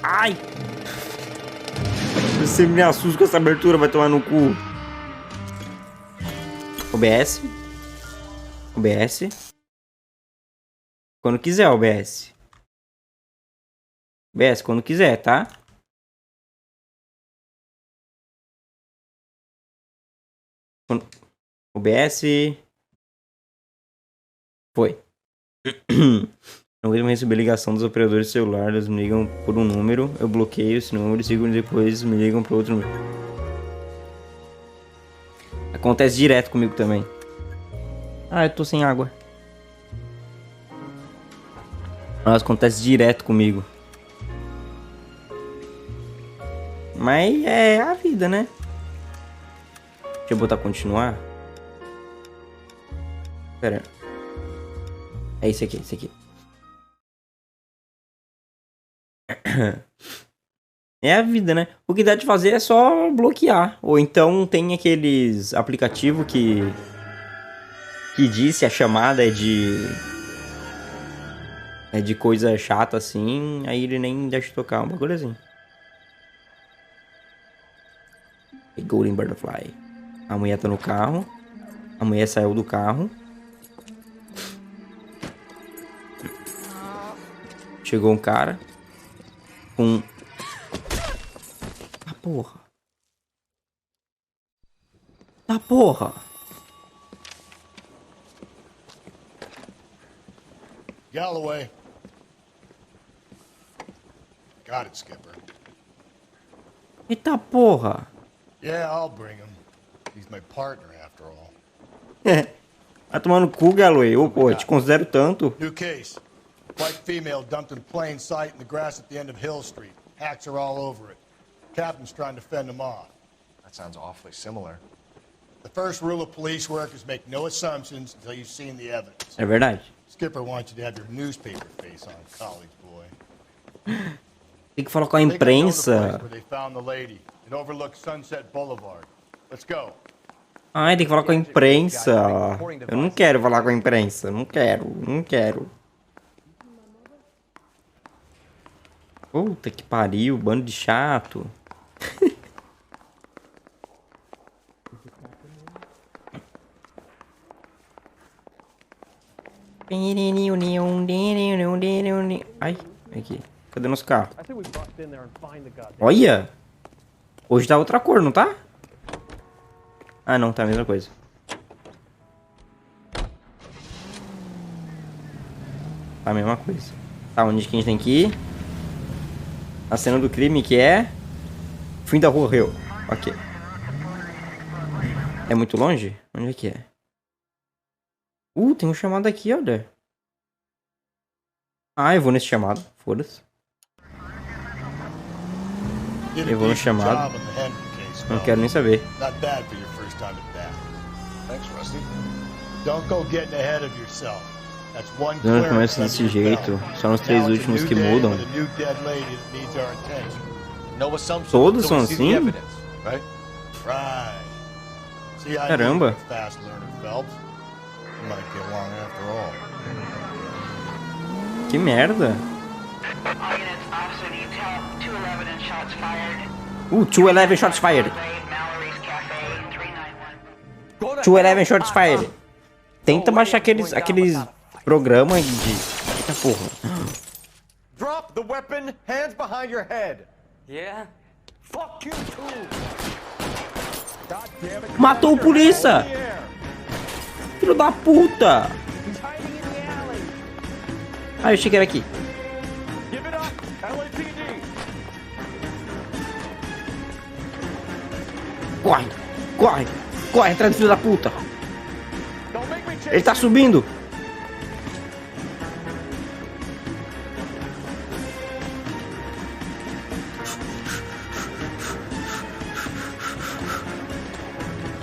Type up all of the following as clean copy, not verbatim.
Ai! Você me assusta com essa abertura, vai tomar no cu. OBS. OBS. Quando quiser, OBS. OBS, quando quiser, tá? OBS. Foi. Não vou receber ligação dos operadores de celular. Eles me ligam por um número. Eu bloqueio esse número e segundos depois me ligam para outro número. Acontece direto comigo também. Ah, eu tô sem água. Nossa, acontece direto comigo. Mas é a vida, né? Deixa eu botar continuar. Pera. É esse aqui, esse aqui. É a vida, né? O que dá de fazer é só bloquear. Ou então tem aqueles aplicativos que diz se a chamada é de coisa chata assim, aí ele nem deixa tocar um bagulho assim. E Golden Butterfly. A mulher tá no carro. A mulher saiu do carro. Chegou um cara com... Ah, porra. Ah, porra. Galloway. Got it, Skipper. Eita porra. Yeah, I'll bring him. He's my partner, after all. Vai tomar no cu, Galloway. Ô, pô, eu te considero tanto. New case. White female dumped in plain sight in the grass at the end of Hill Street. Hacks are all over it. Captain's trying to fend them off. That sounds awfully similar. The first rule of police work is make no assumptions until you've seen the evidence. É verdade. Skipper wants you to have your newspaper face on, college boy. Tem que falar com a imprensa. Where they found the lady. It overlooks Sunset Boulevard. Let's go. Ai, tem que falar com a imprensa. Eu não quero falar com a imprensa. Não quero, não quero. Puta que pariu, bando de chato. Ai, aqui. Cadê nosso carro? Olha! Hoje tá outra cor, não tá? Ah, não, tá a mesma coisa. Tá a mesma coisa. Tá, onde que a gente tem que ir? A cena do crime, que é... Fim da rua Rio. Ok. É muito longe? Onde é que é? Tem um chamado aqui, olha. Ah, eu vou nesse chamado. Foda-se. Eu vou no chamado. Não quero nem saber. Not bad for your first time at that. Thanks, Rusty. Don't go getting ahead of yourself. That's one Não começa desse jeito. Só nos três últimos que mudam. Todos são assim? Caramba. Que merda. 211 shots fired. 211 shots fired. Tenta baixar aqueles programas de... Eita porra. Drop the weapon, hands behind your head. Yeah? Fuck you too. God damn it. Matou o polícia. Filho da puta. He's hiding in the alley. Ah, eu achei que era aqui. Give it up, LAPD. Corre, corre, corre atrás do filho da puta. Don't make me chase. Ele tá subindo.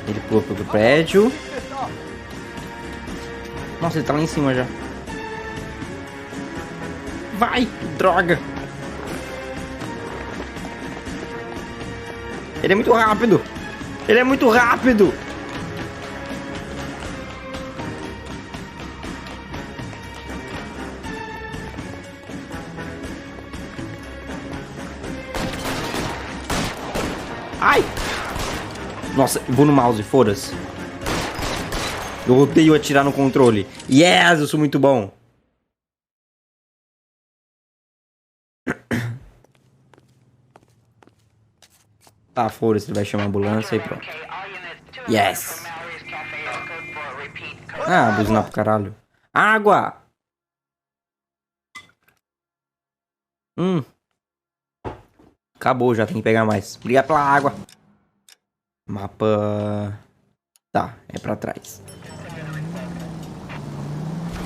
Ele pulou pro prédio. Nossa, ele tá lá em cima já. Vai, droga. Ele é muito rápido. Ele é muito rápido. Ai! Nossa, eu vou no mouse, foda-se. Eu odeio atirar no controle. Yes, eu sou muito bom. Tá, foda-se, ele vai chamar a ambulância e pronto. Yes! Ah, buzinar pro caralho. Água! Acabou, já tem que pegar mais. Obrigado pela água. Mapa... Tá, é pra trás.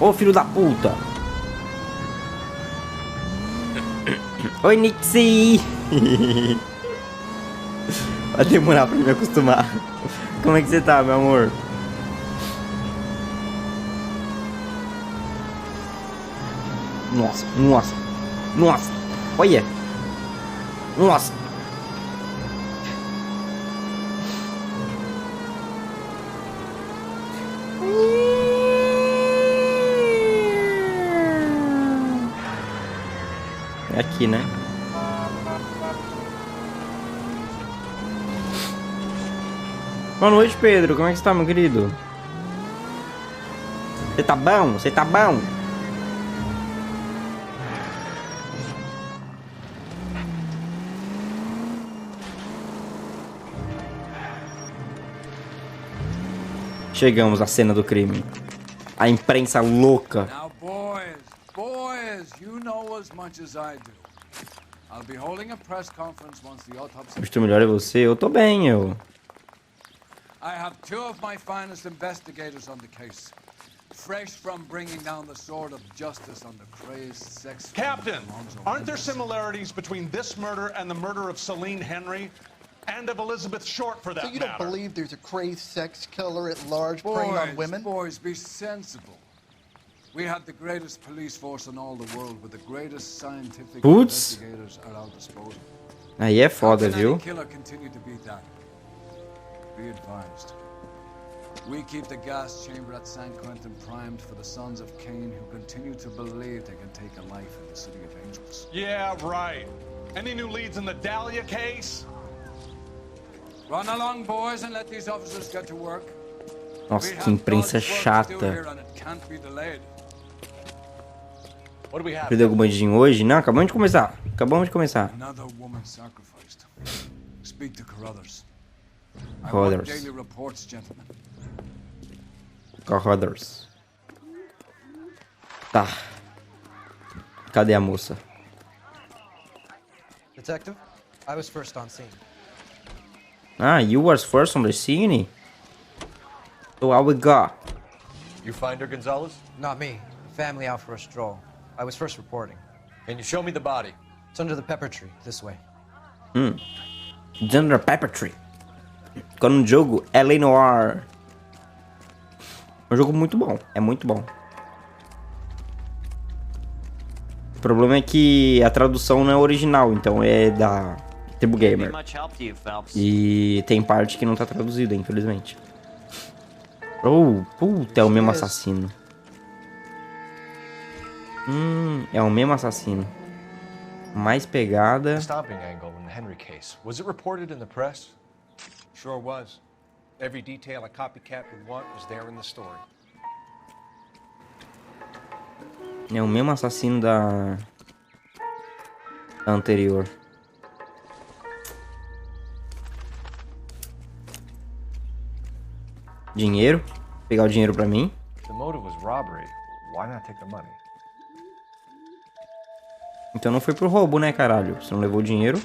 Ô, filho da puta! Oi, Nixie! Vai demorar pra me acostumar. Como é que você tá, meu amor? Nossa, nossa, nossa! Olha! Nossa! É aqui, né? Boa noite, Pedro. Como é que você tá, meu querido? Você tá bom? Você tá bom? Chegamos à cena do crime. A imprensa louca. Now, boys, you know as much as I do. I'll be holding a press conference once the autopsy. Estou melhor é você? Eu tô bem, eu. I have two of my finest investigators on the case. Fresh from bringing down the sword of justice on the crazed sex... Captain, aren't there similarities between this murder and the murder of Celine Henry? And of Elizabeth Short, for that So you don't matter. believe there's a crazed sex killer at large preying on women? Boys, be sensible. We have the greatest police force in all the world with the greatest scientific Putz. investigators at our disposal. Aí é foda, How can viu? any killer continue to beat that? Be advised. We keep the gas chamber at San Quentin primed for the sons of Cain who continue to believe they can take a life in the City of Angels. Yeah, right. Any new leads in the Dahlia case? Run along, boys, and let these officers get to work. Nossa, We que have imprensa God's work to do chata. here, and it can't be delayed. What do we have? Perdeu algum bandidinho hoje? Não, acabamos de começar. Acabamos de começar. Another woman sacrificed. Speak to Carruthers. I want Carruthers. daily reports, gentlemen. Carruthers. Tá. Cadê a moça? Detective, I was first on scene. Ah, you was first on the scene? So how we got? You find her, Gonzalez? Not me. Family out for a stroll. I was first reporting. Can you show me the body? It's under the pepper tree, this way. Thunder Pepper Tree. Ficou no jogo LA Noire. É um jogo muito bom. É muito bom. O problema é que a tradução não é original, então é da Tribu Gamer. E tem parte que não tá traduzida, infelizmente. Oh, puta, é o mesmo assassino. É o mesmo assassino. Mais pegada. The stomping angle in the Henry case. Was it reported in the press? Sure was. Every detail a copycat would want was there in the story. É o mesmo assassino da anterior. Dinheiro. Pegar o dinheiro pra mim. The motive was robbery. Why not take the money? Então não foi pro roubo, né, caralho? Você não levou o dinheiro.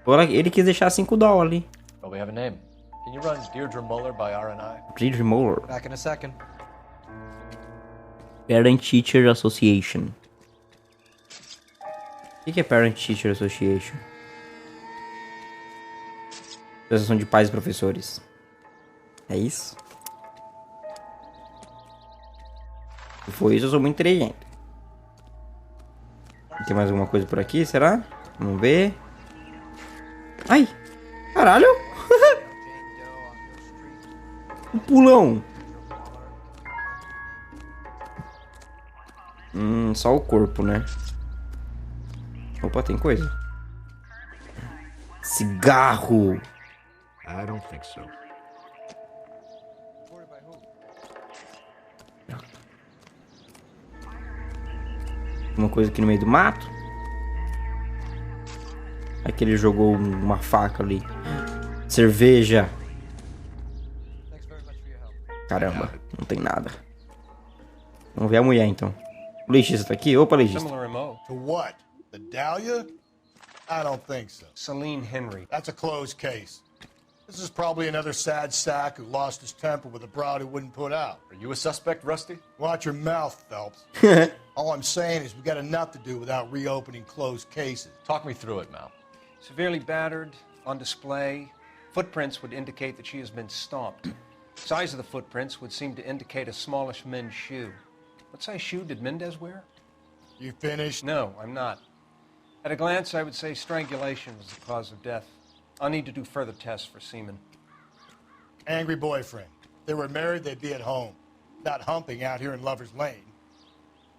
Agora ele quis deixar $5 ali. Well, we have a name. Can you run Deirdre Muller by R&I? Deirdre Muller. Back in a second. Parent Teacher Association. O que é Parent Teacher Association? Associação de pais e professores. É isso? Se for isso, eu sou muito inteligente. Tem mais alguma coisa por aqui, será? Vamos ver. Ai! Caralho! O pulão! Só o corpo, né? Opa, tem coisa. Cigarro. I don't think so. Uma coisa aqui no meio do mato. Aqui ele jogou uma faca ali. Cerveja. Caramba, não tem nada. Vamos ver a mulher então. O legista tá aqui? Opa, legista. Similar MO. To what? The Dahlia? I don't think so. Celine Henry. That's a closed case. This is probably another sad sack who lost his temper with a broad who wouldn't put out. Are you a suspect, Rusty? Watch your mouth, Phelps. All I'm saying is we got enough to do without reopening closed cases. Talk me through it, Mal. Severely battered, on display. Footprints would indicate that she has been stomped. Size of the footprints would seem to indicate a smallish men's shoe. What size shoe did Mendez wear? You finished? No, I'm not. At a glance, I would say strangulation was the cause of death. I'll need to do further tests for semen. Angry boyfriend. If they were married, they'd be at home. Not humping out here in Lover's Lane.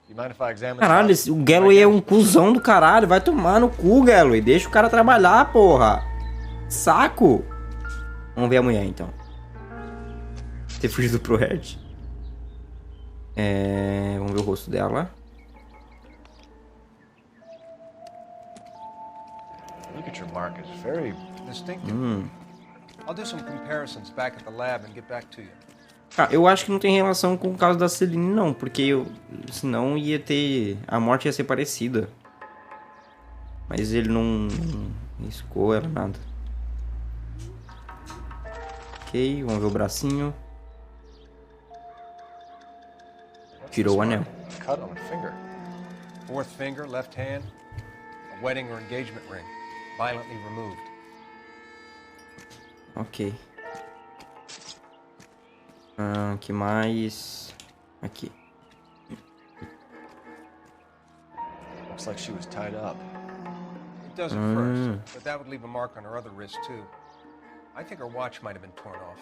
You mind if I examine Caralho, o Galloway é um cuzão do caralho. Vai tomar no cu, Galloway. Deixa o cara trabalhar, porra. Saco. Vamos ver a mulher, então. Ter fugido pro Red. Vamos ver o rosto dela. Look at your mark. It's very distinctive. I'll do some comparisons back at the lab and get back to you. Ah, eu acho que não tem relação com o caso da Celine, não. Porque senão ia ter... A morte ia ser parecida. Mas ele não riscou ela, nada. Ok, vamos ver o bracinho. Tirou o anel. cut on the finger. Fourth finger, left hand. A wedding or engagement ring. Violently removed. Ok. Que mais? Aqui. Looks like she was tied up. It does at first, but that would leave a mark on her other wrist too. I think her watch might have been torn off.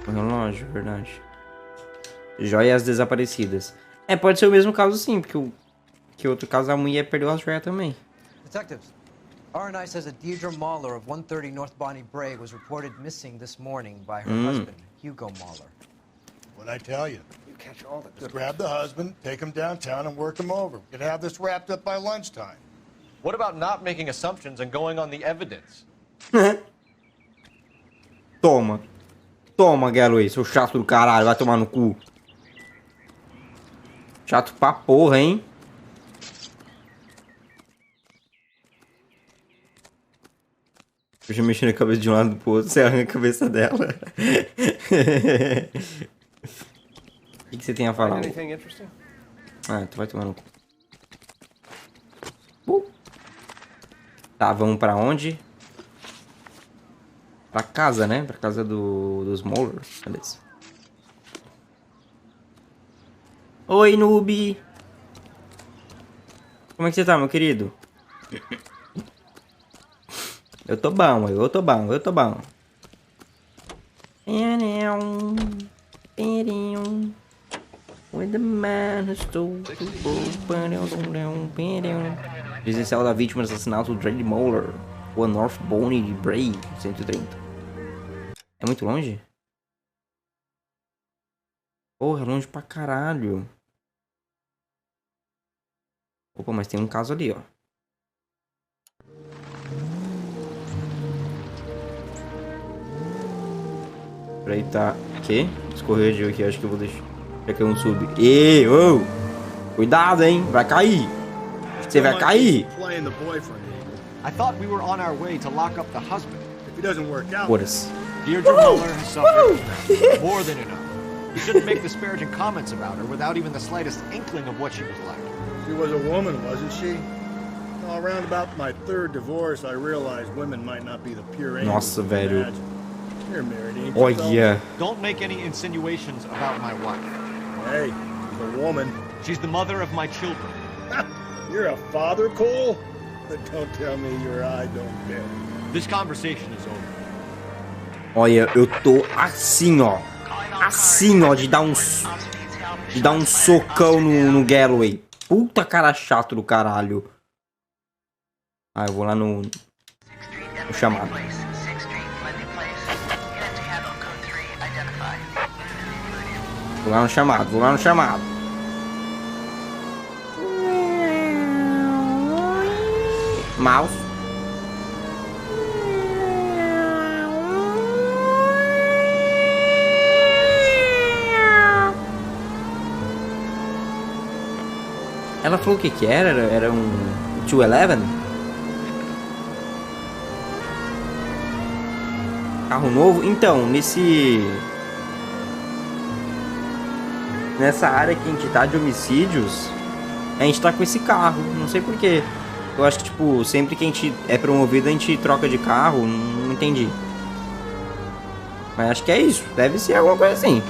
O relógio, verdade. Joias desaparecidas. Pode ser o mesmo caso sim, porque que outro caso a mulher perdeu as joias também. Detectives, R&I says that Deirdre Mahler of 130 North Bonnie Brae was reported missing this morning by her husband, Hugo Mahler. What'd I tell you? You catch all the Just grab the husband, take him downtown, and work him over. We could have this wrapped up by lunchtime. What about not making assumptions and going on the evidence? Toma. Toma, Galloway, seu chato do caralho. Vai tomar no cu. Chato pra porra, hein? Deixa eu mexer na cabeça de um lado pro outro, você arranca a cabeça dela. O que você tem a falar? Anything interesting? Tu vai tomar no cu. Tá, vamos pra onde? Pra casa, né? Pra casa dos Moller. Beleza. Oi, noob. Como é que você tá, meu querido? Eu tô bom, eu tô bom, eu tô bom. With the man who stole Residencial da vítima do assassinato do Dredd Moller, Rua North Bonnie Brae, 130. É muito longe? Porra, é longe pra caralho. Opa, mas tem um caso ali, ó. Peraí, tá. O quê? Escorregeu aqui, acho que eu vou deixar. Já caiu um sub. Ê, ô! Cuidado, hein? Vai cair. Você vai cair. I thought we were on our way to lock up the husband. If it doesn't work out, Foda-se. Deirdre Muller has suffered more than enough. You shouldn't make disparaging comments about her without even the slightest inkling of what she was like. she was a woman, wasn't she? Well, around about my third divorce, I realized women might not be the pure angels. Nossa, velho. You're married, ain't you? Olha. Don't make any insinuations about my wife. Hey, she's a woman. She's the mother of my children. You're a father, Cole? But don't tell me your eye don't bend. This conversation is over. Olha, eu tô assim, ó. Assim, ó, de dar um socão no Galloway. Puta cara chato do caralho. Eu vou lá no O chamado. Vou lá no chamado, vou lá no chamado. Mouse. Ela falou o que que era? Era um 211? Carro novo? Então, nessa área que a gente tá de homicídios, a gente tá com esse carro, não sei porquê. Eu acho que, tipo, sempre que a gente é promovido, a gente troca de carro, não entendi. Mas acho que é isso, deve ser alguma coisa assim.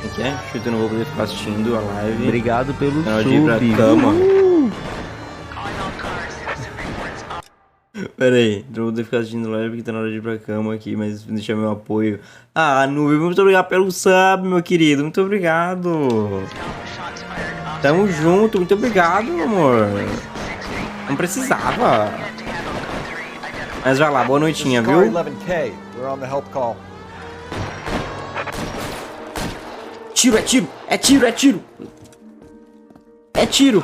O que é? Chuta, eu não vou poder ficar assistindo a live. Obrigado pelo sub. Ir pra cama. Pera aí, não vou poder ficar assistindo live porque tá na hora de ir pra cama aqui, mas deixa meu apoio. Ah, Noire, muito obrigado pelo sub, meu querido. Muito obrigado. Tamo junto, muito obrigado, amor. Não precisava. Mas vai lá, boa noitinha, viu? Tiro, é tiro, é tiro, é tiro. É tiro.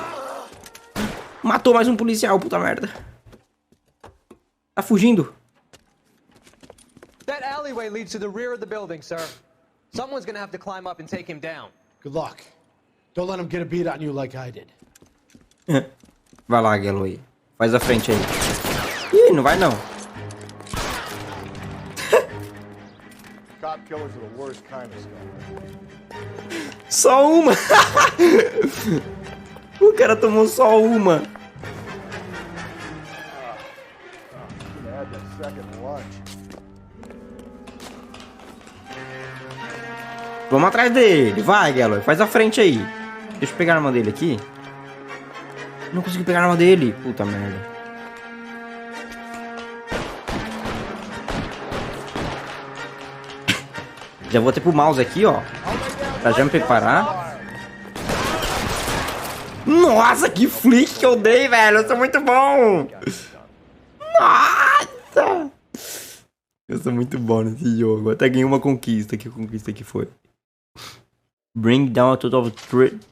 Matou mais um policial, puta merda. Tá fugindo. That alleyway leads to the rear of the building, sir. Someone's gonna have to climb up and take him down. Good luck. Don't let him get a beat on you like I did. Vai lá, Galloway. Faz a frente aí. Ih, não vai não. Cop killers are the worst kind of stuff. Só uma. O cara tomou só uma. Vamos atrás dele. Vai, Galloway. Faz a frente aí. Deixa eu pegar a arma dele aqui. Não consegui pegar a arma dele. Puta merda. Já vou ter pro mouse aqui, ó. Pra já me preparar. Nossa, que flick que eu dei, velho. Eu sou muito bom. Nossa. Eu sou muito bom nesse jogo. Até ganhei uma conquista. Que conquista que foi? Bring down a total of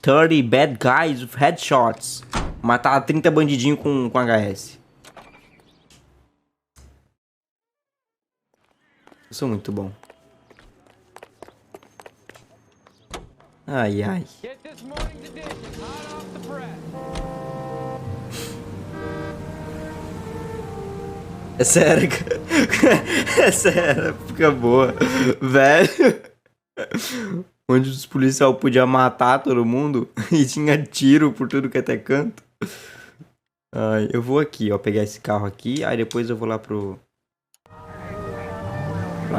30 bad guys with headshots. Matar 30 bandidinhos com HS. Eu sou muito bom. Ai, ai. É sério, cara. É sério, fica boa. Velho. Onde os policiais podiam matar todo mundo e tinha tiro por tudo que até canto. Ai, eu vou aqui, ó, pegar esse carro aqui, aí depois eu vou lá pra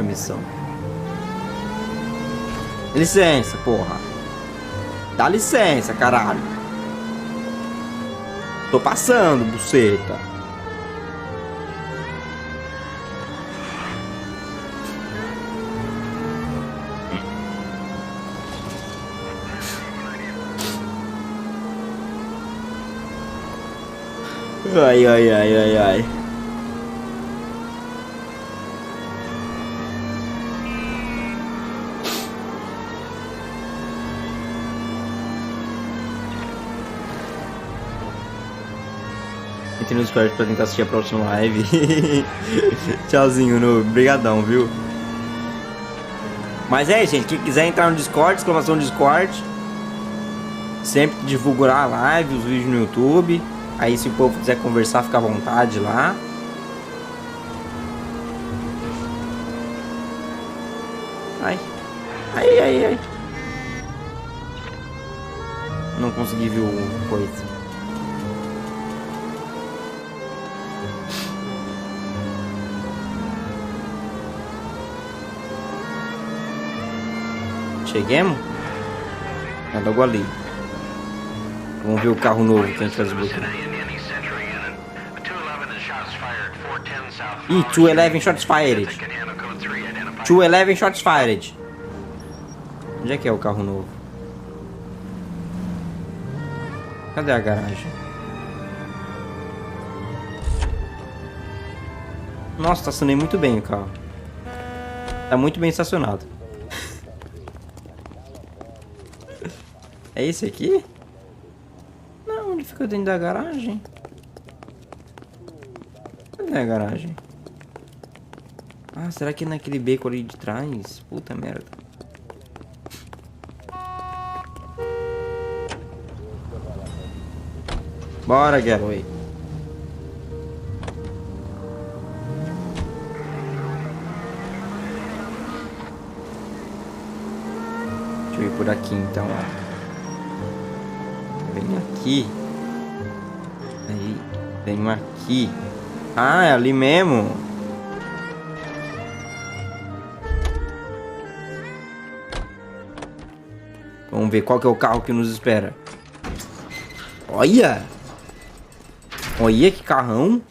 missão. Licença, porra. Dá licença, caralho. Tô passando, buceta. Ai, ai, ai, ai, ai. Entre no Discord pra tentar assistir a próxima live. Tchauzinho, Nobre. Obrigadão, viu? Mas é, gente, quem quiser entrar no Discord, exclamação Discord. Sempre divulgar a live, os vídeos no YouTube. Aí se o povo quiser conversar, fica à vontade lá. Ai. Ai, ai, ai. Não consegui ver o coisa. Cheguemos? É logo ali. Vamos ver o carro novo que a gente faz o bloqueio. Ih, 211 shots fired. 211 shots fired. Onde é que é o carro novo? Cadê a garagem? Nossa, estacionei muito bem o carro. Tá muito bem estacionado. É esse aqui? Não, ele fica dentro da garagem. Cadê a garagem? Ah, será que é naquele beco ali de trás? Puta merda. Bora, Galloway. Deixa eu ir por aqui então, ó. Venho aqui. Aí, venho aqui. Ah, é ali mesmo. Vamos ver qual que é o carro que nos espera. Olha! Olha que carrão.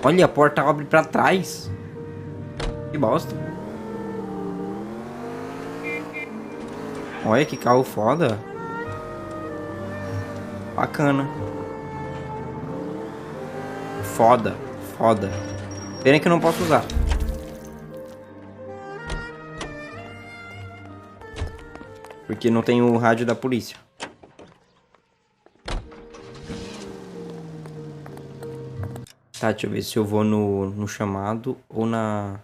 Olha, a porta abre pra trás. Que bosta. Olha que carro foda. Bacana. Foda. Foda. Pena que eu não posso usar. Porque não tem o rádio da polícia. Tá, deixa eu ver se eu vou no chamado ou na...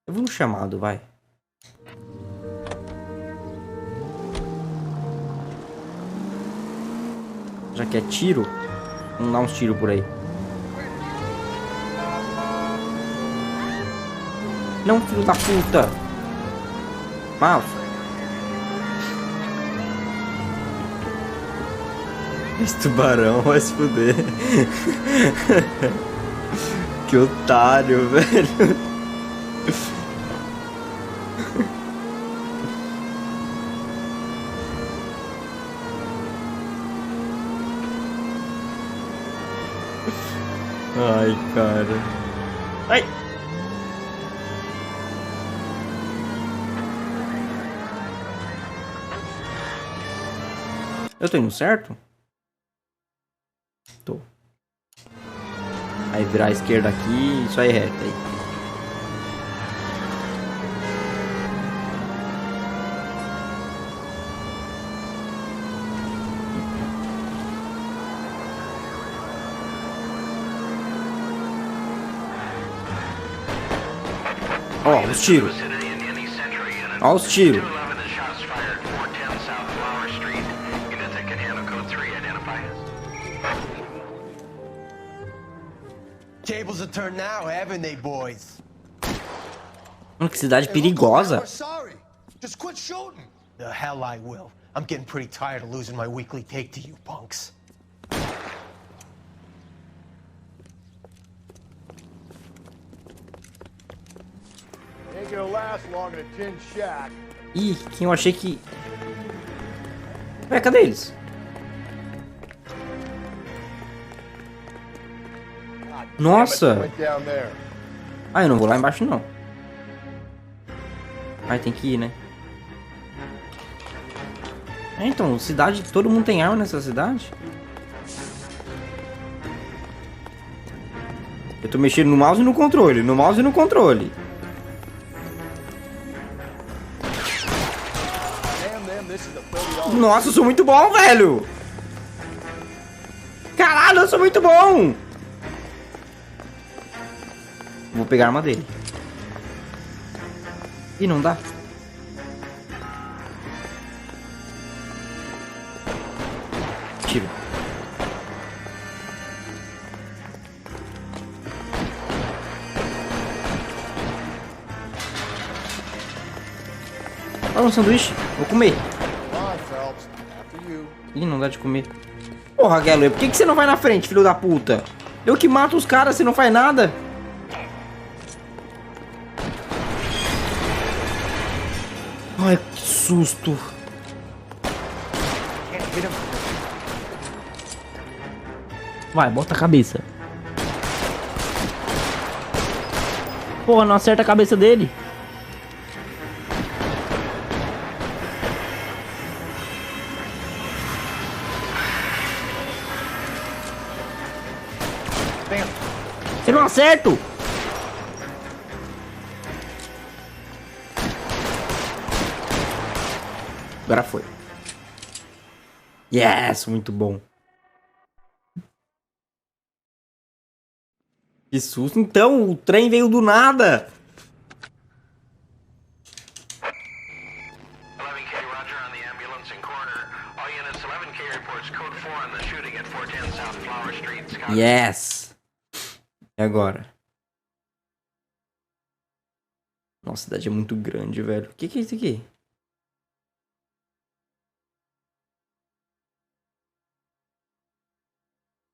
Eu vou no chamado, vai. Já que é tiro, vamos dar uns tiros por aí. Não, filho da puta! Mouse. Esse tubarão vai se fuder. Que otário, velho. Ai, cara. Ai! Eu tô indo certo? Tô. Aí virar a esquerda aqui, isso aí reto aí. Ó, os tiros. Ó os tiros. Tables have turned now, haven't they, boys? Mano, que cidade perigosa. We're sorry. Just quit shooting. The hell I will. I'm getting pretty tired of losing my weekly take to you punks. Ain't gonna last long in a tin shack. Ih, quem eu achei que... Ué, cadê eles? Nossa! Went down there. Ah, eu não vou lá embaixo, não. Ai, tem que ir, né? É, então, cidade... Todo mundo tem arma nessa cidade? Eu tô mexendo no mouse e no controle. No mouse e no controle. Nossa, eu sou muito bom, velho! Caralho, eu sou muito bom! Vou pegar a arma dele. Ih, não dá. Tiro. Olha um sanduíche. Vou comer. Ih, não dá de comer. Porra, Galloway, por que você não vai na frente, filho da puta? Eu que mato os caras, você não faz nada. Ai, que susto. Vai, bota a cabeça. Porra, não acerta a cabeça dele. Eu não acerto. Agora foi. Yes, muito bom. Que susto. Então, o trem veio do nada. Yes. E agora? Nossa, a cidade é muito grande, velho. O que é isso aqui?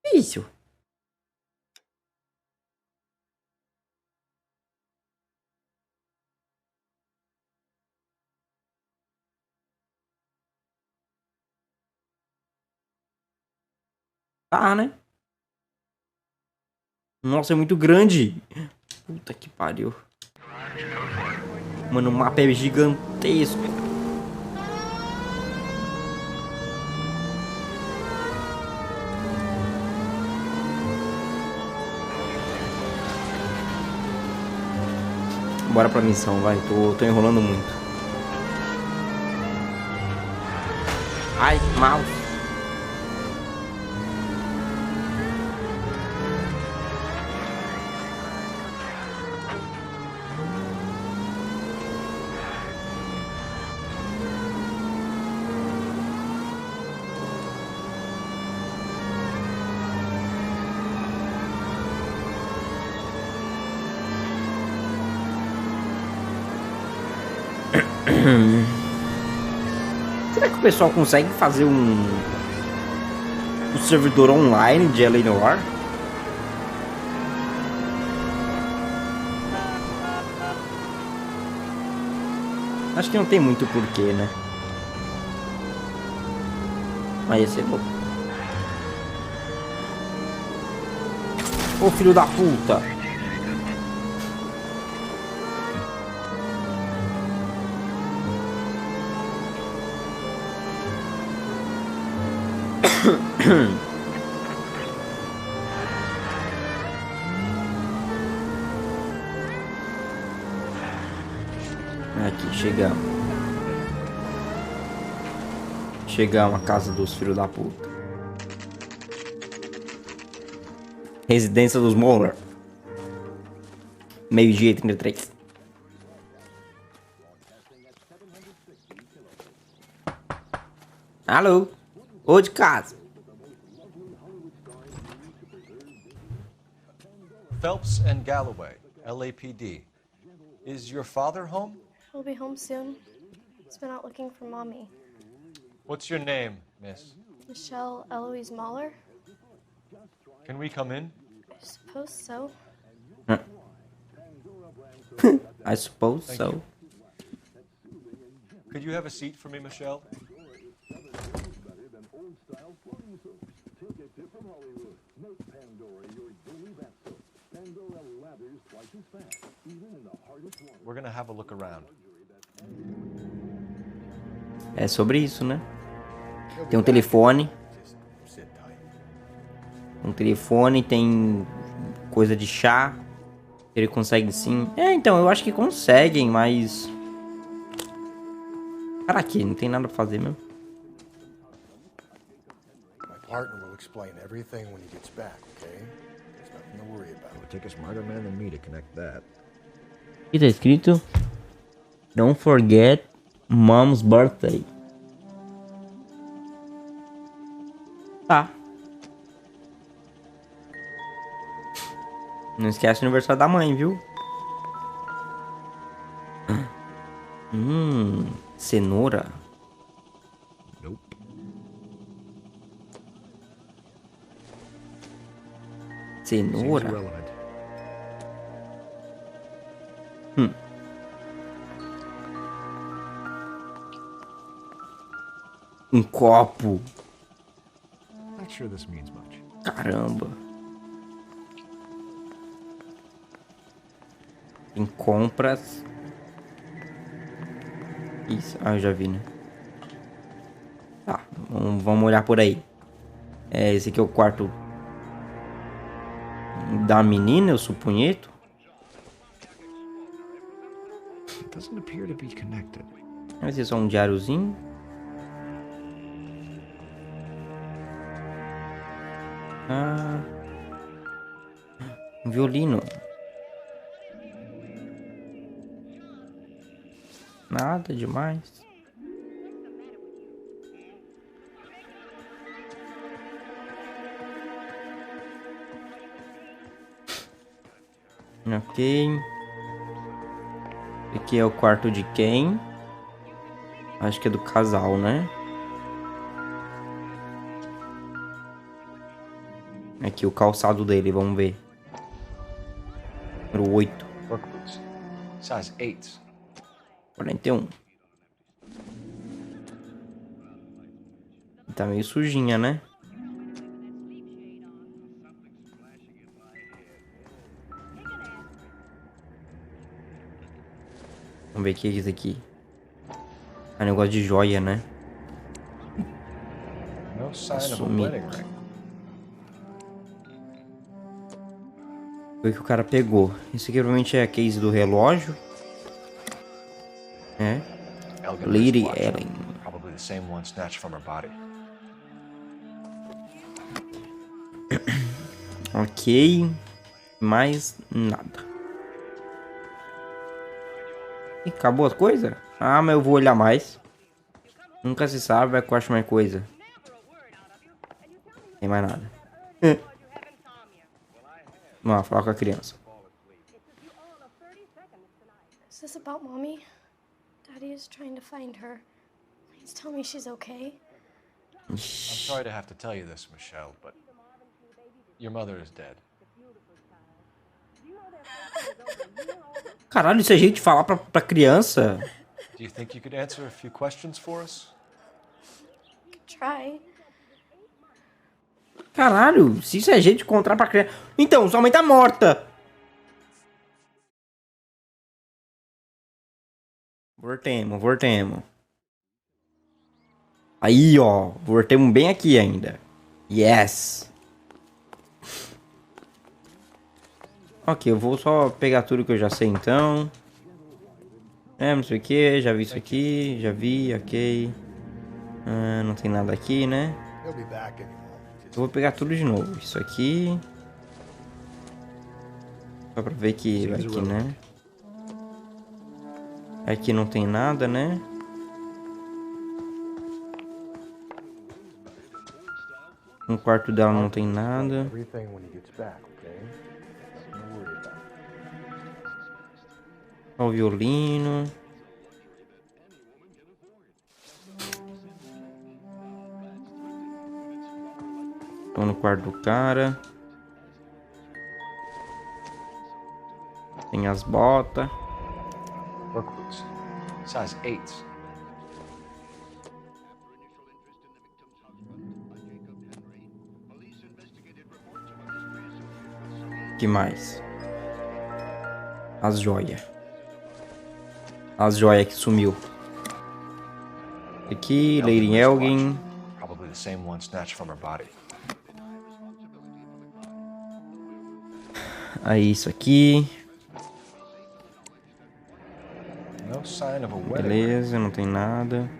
Que é isso? Tá, né? Nossa, é muito grande. Puta que pariu. Mano, o mapa é gigantesco. Bora pra missão, vai. Tô enrolando muito. Ai, mouse. Será que o pessoal consegue fazer um servidor online de Noire? Acho que não tem muito porquê, né? Mas ia ser bom. Ô filho da puta! Aqui, chegamos. Chegamos à casa dos filhos da puta. Residência dos Noire. Meio-dia e 33. Alô? Ô de casa. Phelps and Galloway, LAPD. Is your father home? He'll be home soon. He's been out looking for Mommy. What's your name, miss? Michelle Eloise Mahler? Can we come in? I suppose so. I suppose so. Could you have a seat for me, Michelle? We're gonna have a look around. É sobre isso, né? Tem um telefone. Um telefone, tem coisa de chá. Ele consegue sim. É, então, eu acho que conseguem, mas... Para quê? Não tem nada pra fazer mesmo. My partner will explain everything when he gets back, okay? There's nothing to worry about. It would take a smarter man than me to connect that. Aqui tá escrito: Don't forget Mom's birthday. Tá. Não esquece o aniversário da mãe, viu? Cenoura. Nope. Cenoura. Seems irrelevant. Um copo. Not sure this means much. Caramba. Em compras. Isso. Ah, eu já vi, né? Tá, vamos olhar por aí. Esse aqui é o quarto da menina, eu supunheto. Doesn't appear to be connected. Esse é só um diáriozinho. Ah, um violino. Nada demais. Ok. Aqui é o quarto de quem? Acho que é do casal, né? Aqui o calçado dele, vamos ver. Número 8. Work boots. Size 8. 41. Tá meio sujinha, né? Vamos ver o que é isso aqui. É um negócio de joia, né? No sign of a Sumido. wedding ring. Foi o que o cara pegou. Esse aqui provavelmente é a case do relógio. É. Elegant Lady wristwatch. Ellen. Probably the same one snatched from her body. Ok. Mais nada. E acabou as coisas? Ah, mas eu vou olhar mais. Nunca se sabe, vai que eu acho mais coisa. Tem mais nada. Vamos lá, falar com a criança. Is this about Mommy? Daddy is trying to find her. Please tell me she's okay. I'm sorry to have to tell you this, Michelle, but your mother is dead. Caralho, isso é jeito de falar pra criança? Do you think you could answer a few questions for us? Try. Caralho, se isso é jeito de contar pra criança... Então, sua mãe tá morta. Voltemos. Aí, ó. Voltemos bem aqui ainda. Yes. Ok, eu vou só pegar tudo que eu já sei, então. Não sei o que, já vi isso aqui. Já vi, ok. Não tem nada aqui, né? He'll be back any moment. Eu vou pegar tudo de novo. Isso aqui. Só pra ver que vai aqui, né? Aqui não tem nada, né? No quarto dela não tem nada. Everything when he gets back, okay? Nothing to worry about. Ó o violino. Tô no quarto do cara. Tem as botas. Work boots. Size 8. Que mais? As joias. As joias que sumiu. Aqui, Lady Elgin. Probably the same one snatched from her body. Aí, isso aqui. No sign of a wedding ring. Beleza, não tem nada.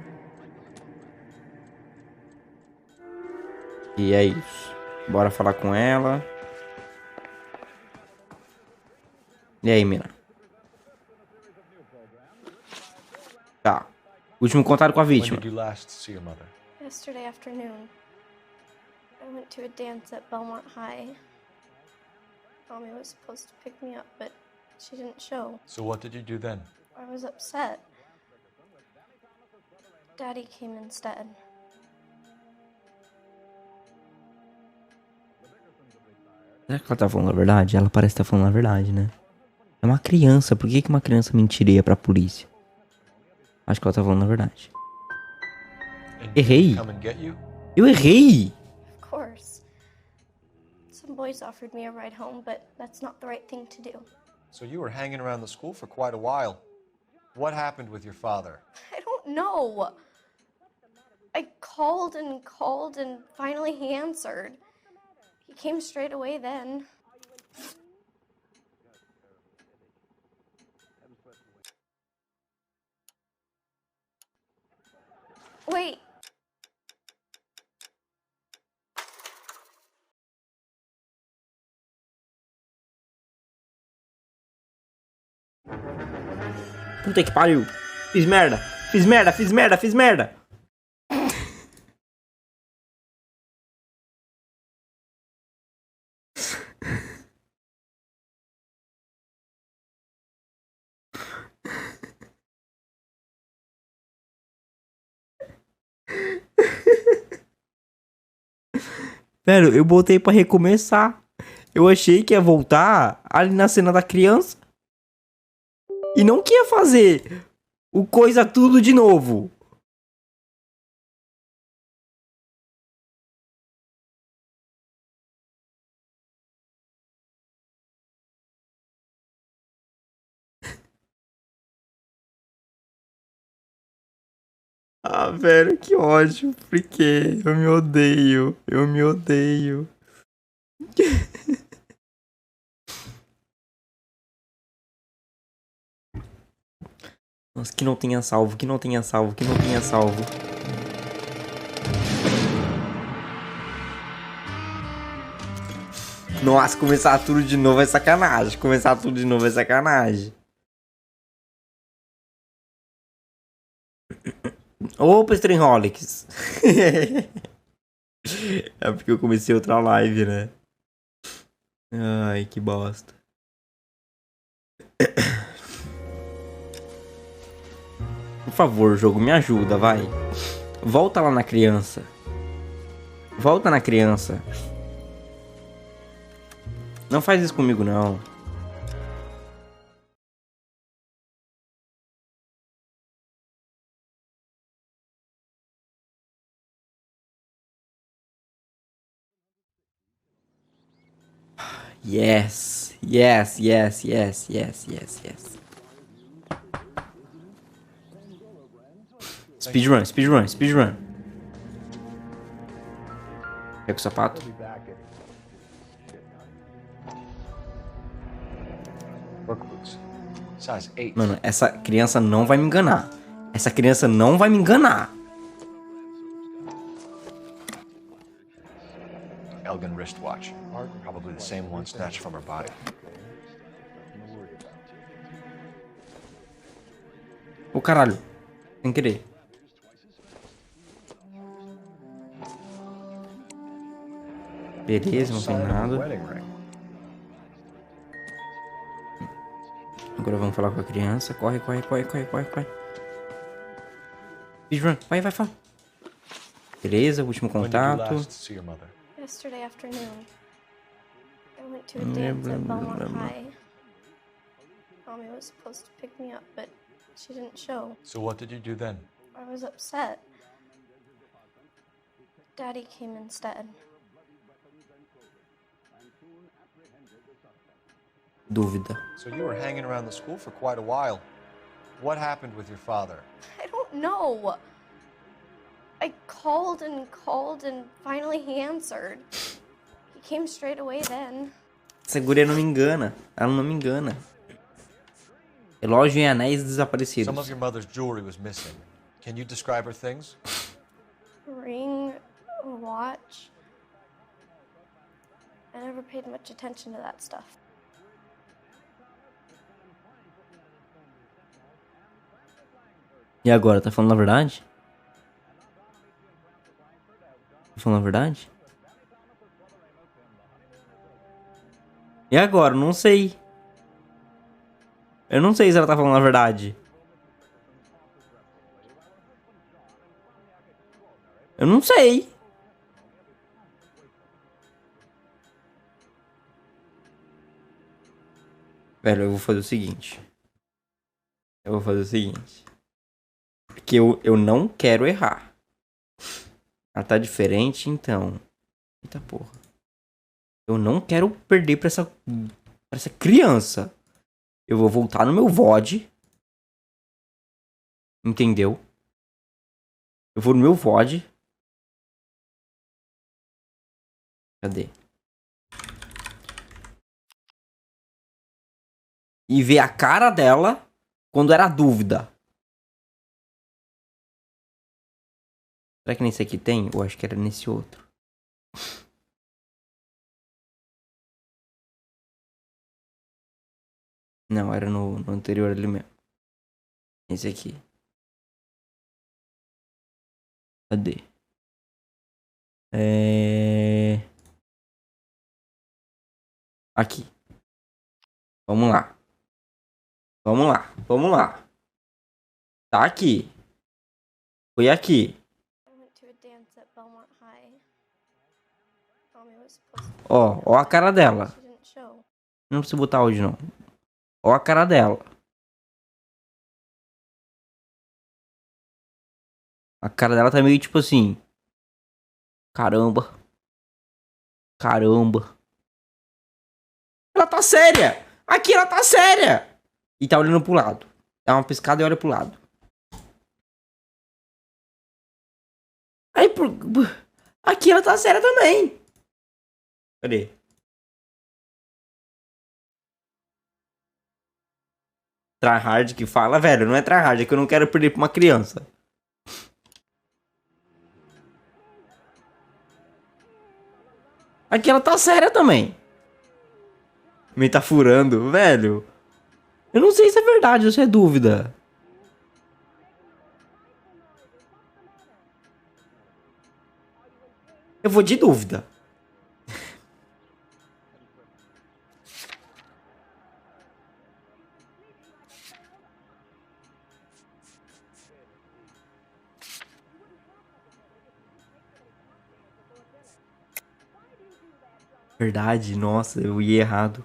E é isso. Bora falar com ela. E aí, mina? Tá. Último contato com a When vítima. did you last see your mother? Yesterday afternoon, I went to a dance at Belmont High. Mommy was supposed to pick me up, but she didn't show. So what did you do then? I was upset. Daddy came instead. Será que ela tá falando a verdade? Ela parece estar falando a verdade, né? É uma criança. Por que uma criança mentiria pra polícia? Acho que ela tá falando a verdade. And Errei. come and get you? Eu errei! Of course. boys offered me a ride home, but that's not the right thing to do. So you were hanging around the school for quite a while. What happened with your father? I don't know. I called and finally he answered. He came straight away then. Wait. Puta que pariu. Fiz merda. Fiz merda, fiz merda, fiz merda. Velho, eu botei pra recomeçar. Eu achei que ia voltar ali na cena da criança. E não que ia fazer o coisa tudo de novo. Ah, velho, que ódio. Por quê? Eu me odeio. Eu me odeio. Nossa, que não tenha salvo, que não tenha salvo, que não tenha salvo. Nossa, começar tudo de novo é sacanagem. Começar tudo de novo é sacanagem. Opa, Streamholics. É porque eu comecei outra live, né? Ai, que bosta. Por favor, jogo, me ajuda, vai. Volta lá na criança. Volta na criança. Não faz isso comigo, não. Yes. Yes, yes, yes, yes, yes, yes. Speedrun, speedrun, speedrun. Pega o sapato. Mano, essa criança não vai me enganar. Essa criança não vai me enganar. Elgin wristwatch. Probably the same one snatched from her body. Ô caralho. Sem querer. Beleza, não tem nada. Agora vamos falar com a criança. Corre, corre, corre, corre, corre, corre. Speedrun, vai, vai, vai. Beleza, último contato. Yesterday afternoon, I went to a dance at Belmont High. Mommy was supposed to pick me up, but she didn't show. So what did you do then? I was upset. Daddy came instead. Dúvida. So you were hanging around the school for quite a while. What happened with your father? I don't know. I called and finally he answered. He came straight away then. Essa guria não me engana. Ela não me engana. Relógio e anéis desaparecidos. Some of your mother's jewelry was missing. Can you describe her things? Ring, watch. I never paid much attention to that stuff. E agora, tá falando a verdade? Tá falando a verdade? E agora? Não sei. Eu não sei se ela tá falando a verdade. Eu não sei. Velho, eu vou fazer o seguinte. Porque eu não quero errar. Ela tá diferente, então. Eita porra. Eu não quero perder pra essa criança. Eu vou voltar no meu VOD. Entendeu? Eu vou no meu VOD. Cadê? E ver a cara dela quando era dúvida. Será que nesse aqui tem? Eu acho que era nesse outro. Não, era no anterior ali mesmo. Esse aqui. Cadê? Aqui. Vamos lá. Vamos lá. Vamos lá. Tá aqui. Foi aqui. Ó a cara dela. Não precisa botar áudio, não. Ó a cara dela. A cara dela tá meio tipo assim. Caramba. Caramba. Ela tá séria. Aqui ela tá séria. E tá olhando pro lado. Dá uma piscada e olha pro lado. Aí, aqui ela tá séria também. Cadê? Tryhard que fala, velho, não é tryhard, é que eu não quero perder pra uma criança. Aqui ela tá séria também. Me tá furando, velho. Eu não sei se é verdade ou se é dúvida. Eu vou de dúvida. Verdade, nossa, eu ia errado.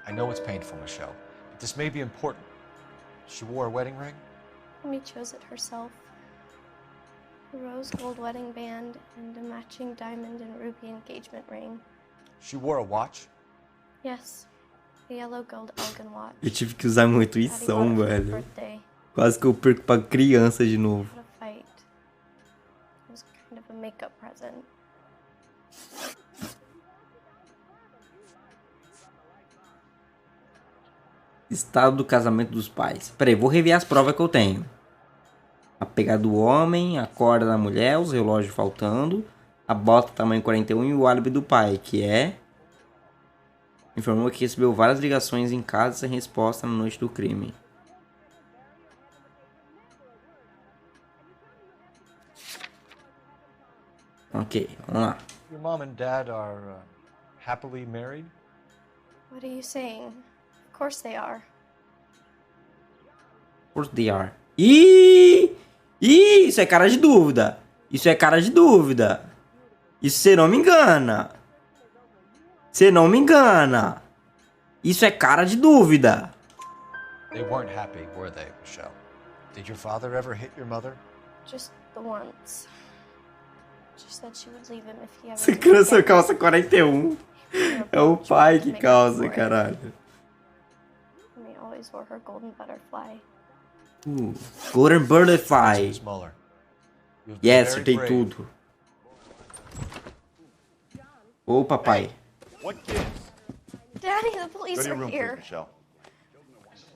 I know it's painful, Michelle, but this may be important. She wore a wedding ring? Amy chose it herself. A rose gold wedding band and a matching diamond and ruby engagement ring. She wore a watch? Yes, a yellow gold Elgin watch. Eu tive que usar minha intuição, velho. Quase que eu perco pra criança de novo. What a fight. It was kind of a makeup present. Estado do casamento dos pais. Peraí, vou rever as provas que eu tenho. A pegada do homem, a corda da mulher, os relógios faltando, a bota tamanho 41 e o álibi do pai, que é... Informou que recebeu várias ligações em casa sem resposta na noite do crime. Ok, vamos lá. Your mom and dad are happily married? What are you saying? Of course they are. Of course they are. Ih, isso é cara de dúvida. Isso é cara de dúvida. Isso você não me engana. Você não me engana. Isso é cara de dúvida. They weren't happy, were they, Michelle? Did your father ever hit your mother? Just the once. She said she would leave him if he ever... Essa criança calça 41. É o pai que causa, caralho. Amy always wore her golden butterfly. Golden Butterfly. Yes, acertei tudo. Ô, papai. What kids? Daddy, the police Go to your are room, here. please, Michelle.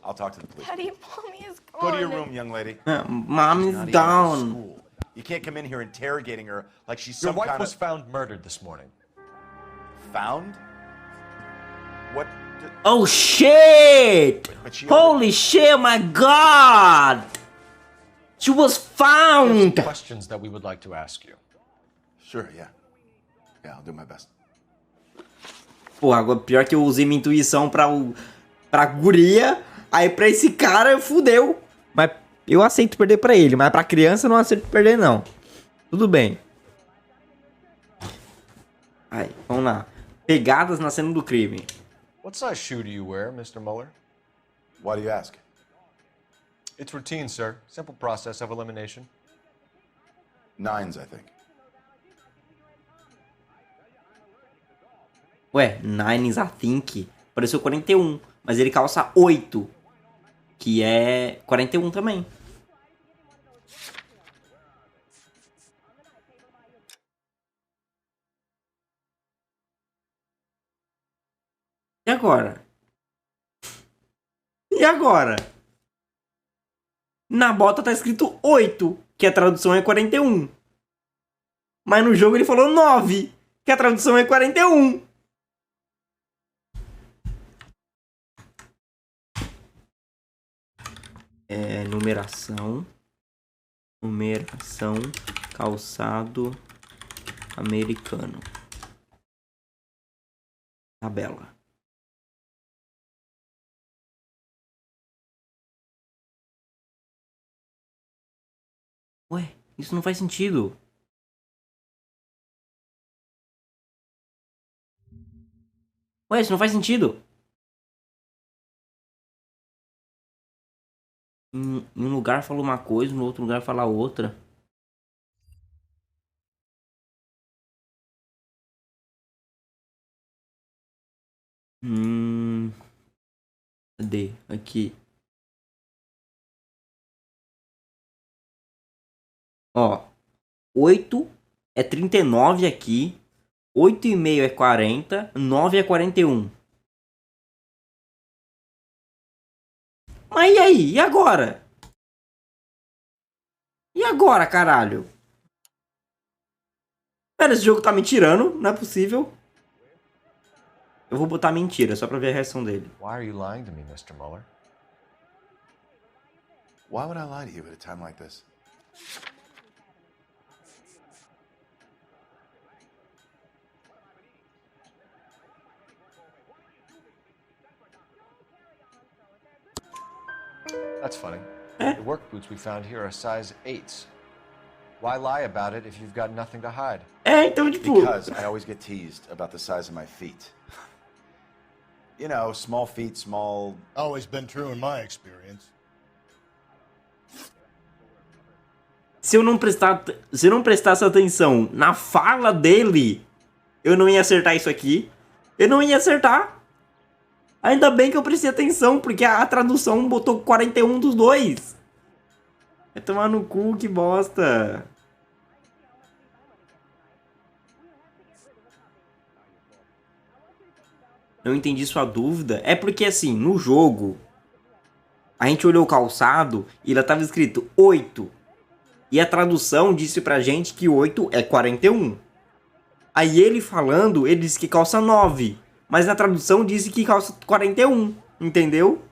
I'll talk to the police. Daddy, mommy is gone. Go to your room, young lady. Mom She's is not even in down. school. You can't come in here interrogating her like she's Your some wife kind was of... found murdered this morning. Found? What? Oh, shit! But she Holy shit, my God! She was found! There's questions that we would like to ask you. Sure, yeah. Yeah, I'll do my best. Pô, agora pior que eu usei minha intuição pra guria, aí pra esse cara fudeu. Mas eu aceito perder pra ele, mas pra criança eu não aceito perder não. Tudo bem. Aí, vamos lá. Pegadas na cena do crime. What size shoe do you wear, Mr. Mueller? Why do you ask? It's routine, sir. Simple process of elimination. 9s, I think. Ué, Nines, I think. Apareceu 41. Mas ele calça 8. Que é 41 também. E agora? E agora? Na bota tá escrito 8, que a tradução é 41. Mas no jogo ele falou 9, que a tradução é 41. É numeração. Numeração calçado americano. Tabela. Ué, isso não faz sentido. Ué, isso não faz sentido. Em um lugar fala uma coisa, no outro lugar fala outra. Cadê? Aqui. Ó. 8 é 39 aqui. 8,5 é 40. 9 é 41. Mas e aí? E agora? E agora, caralho? Pera, esse jogo tá me tirando. Não é possível. Eu vou botar mentira, só pra ver a reação dele. Why are you lying to me, Mr. Mueller? Why would I lie to you at a time like this? That's funny. The work boots we found here are size 8s. Why lie about it if you've got nothing to hide? Então, tipo... Because I always get teased about the size of my feet. You know, small feet, small... Always been true in my experience. Se eu não prestasse atenção na fala dele, eu não ia acertar isso aqui. Eu não ia acertar. Ainda bem que eu prestei atenção, porque a tradução botou 41 dos dois. Vai tomar no cu, que bosta. Não entendi sua dúvida. É porque, assim, no jogo, a gente olhou o calçado e lá tava escrito 8. E a tradução disse pra gente que 8 é 41. Aí ele falando, ele disse que calça 9. Mas na tradução disse que calça 41. Entendeu?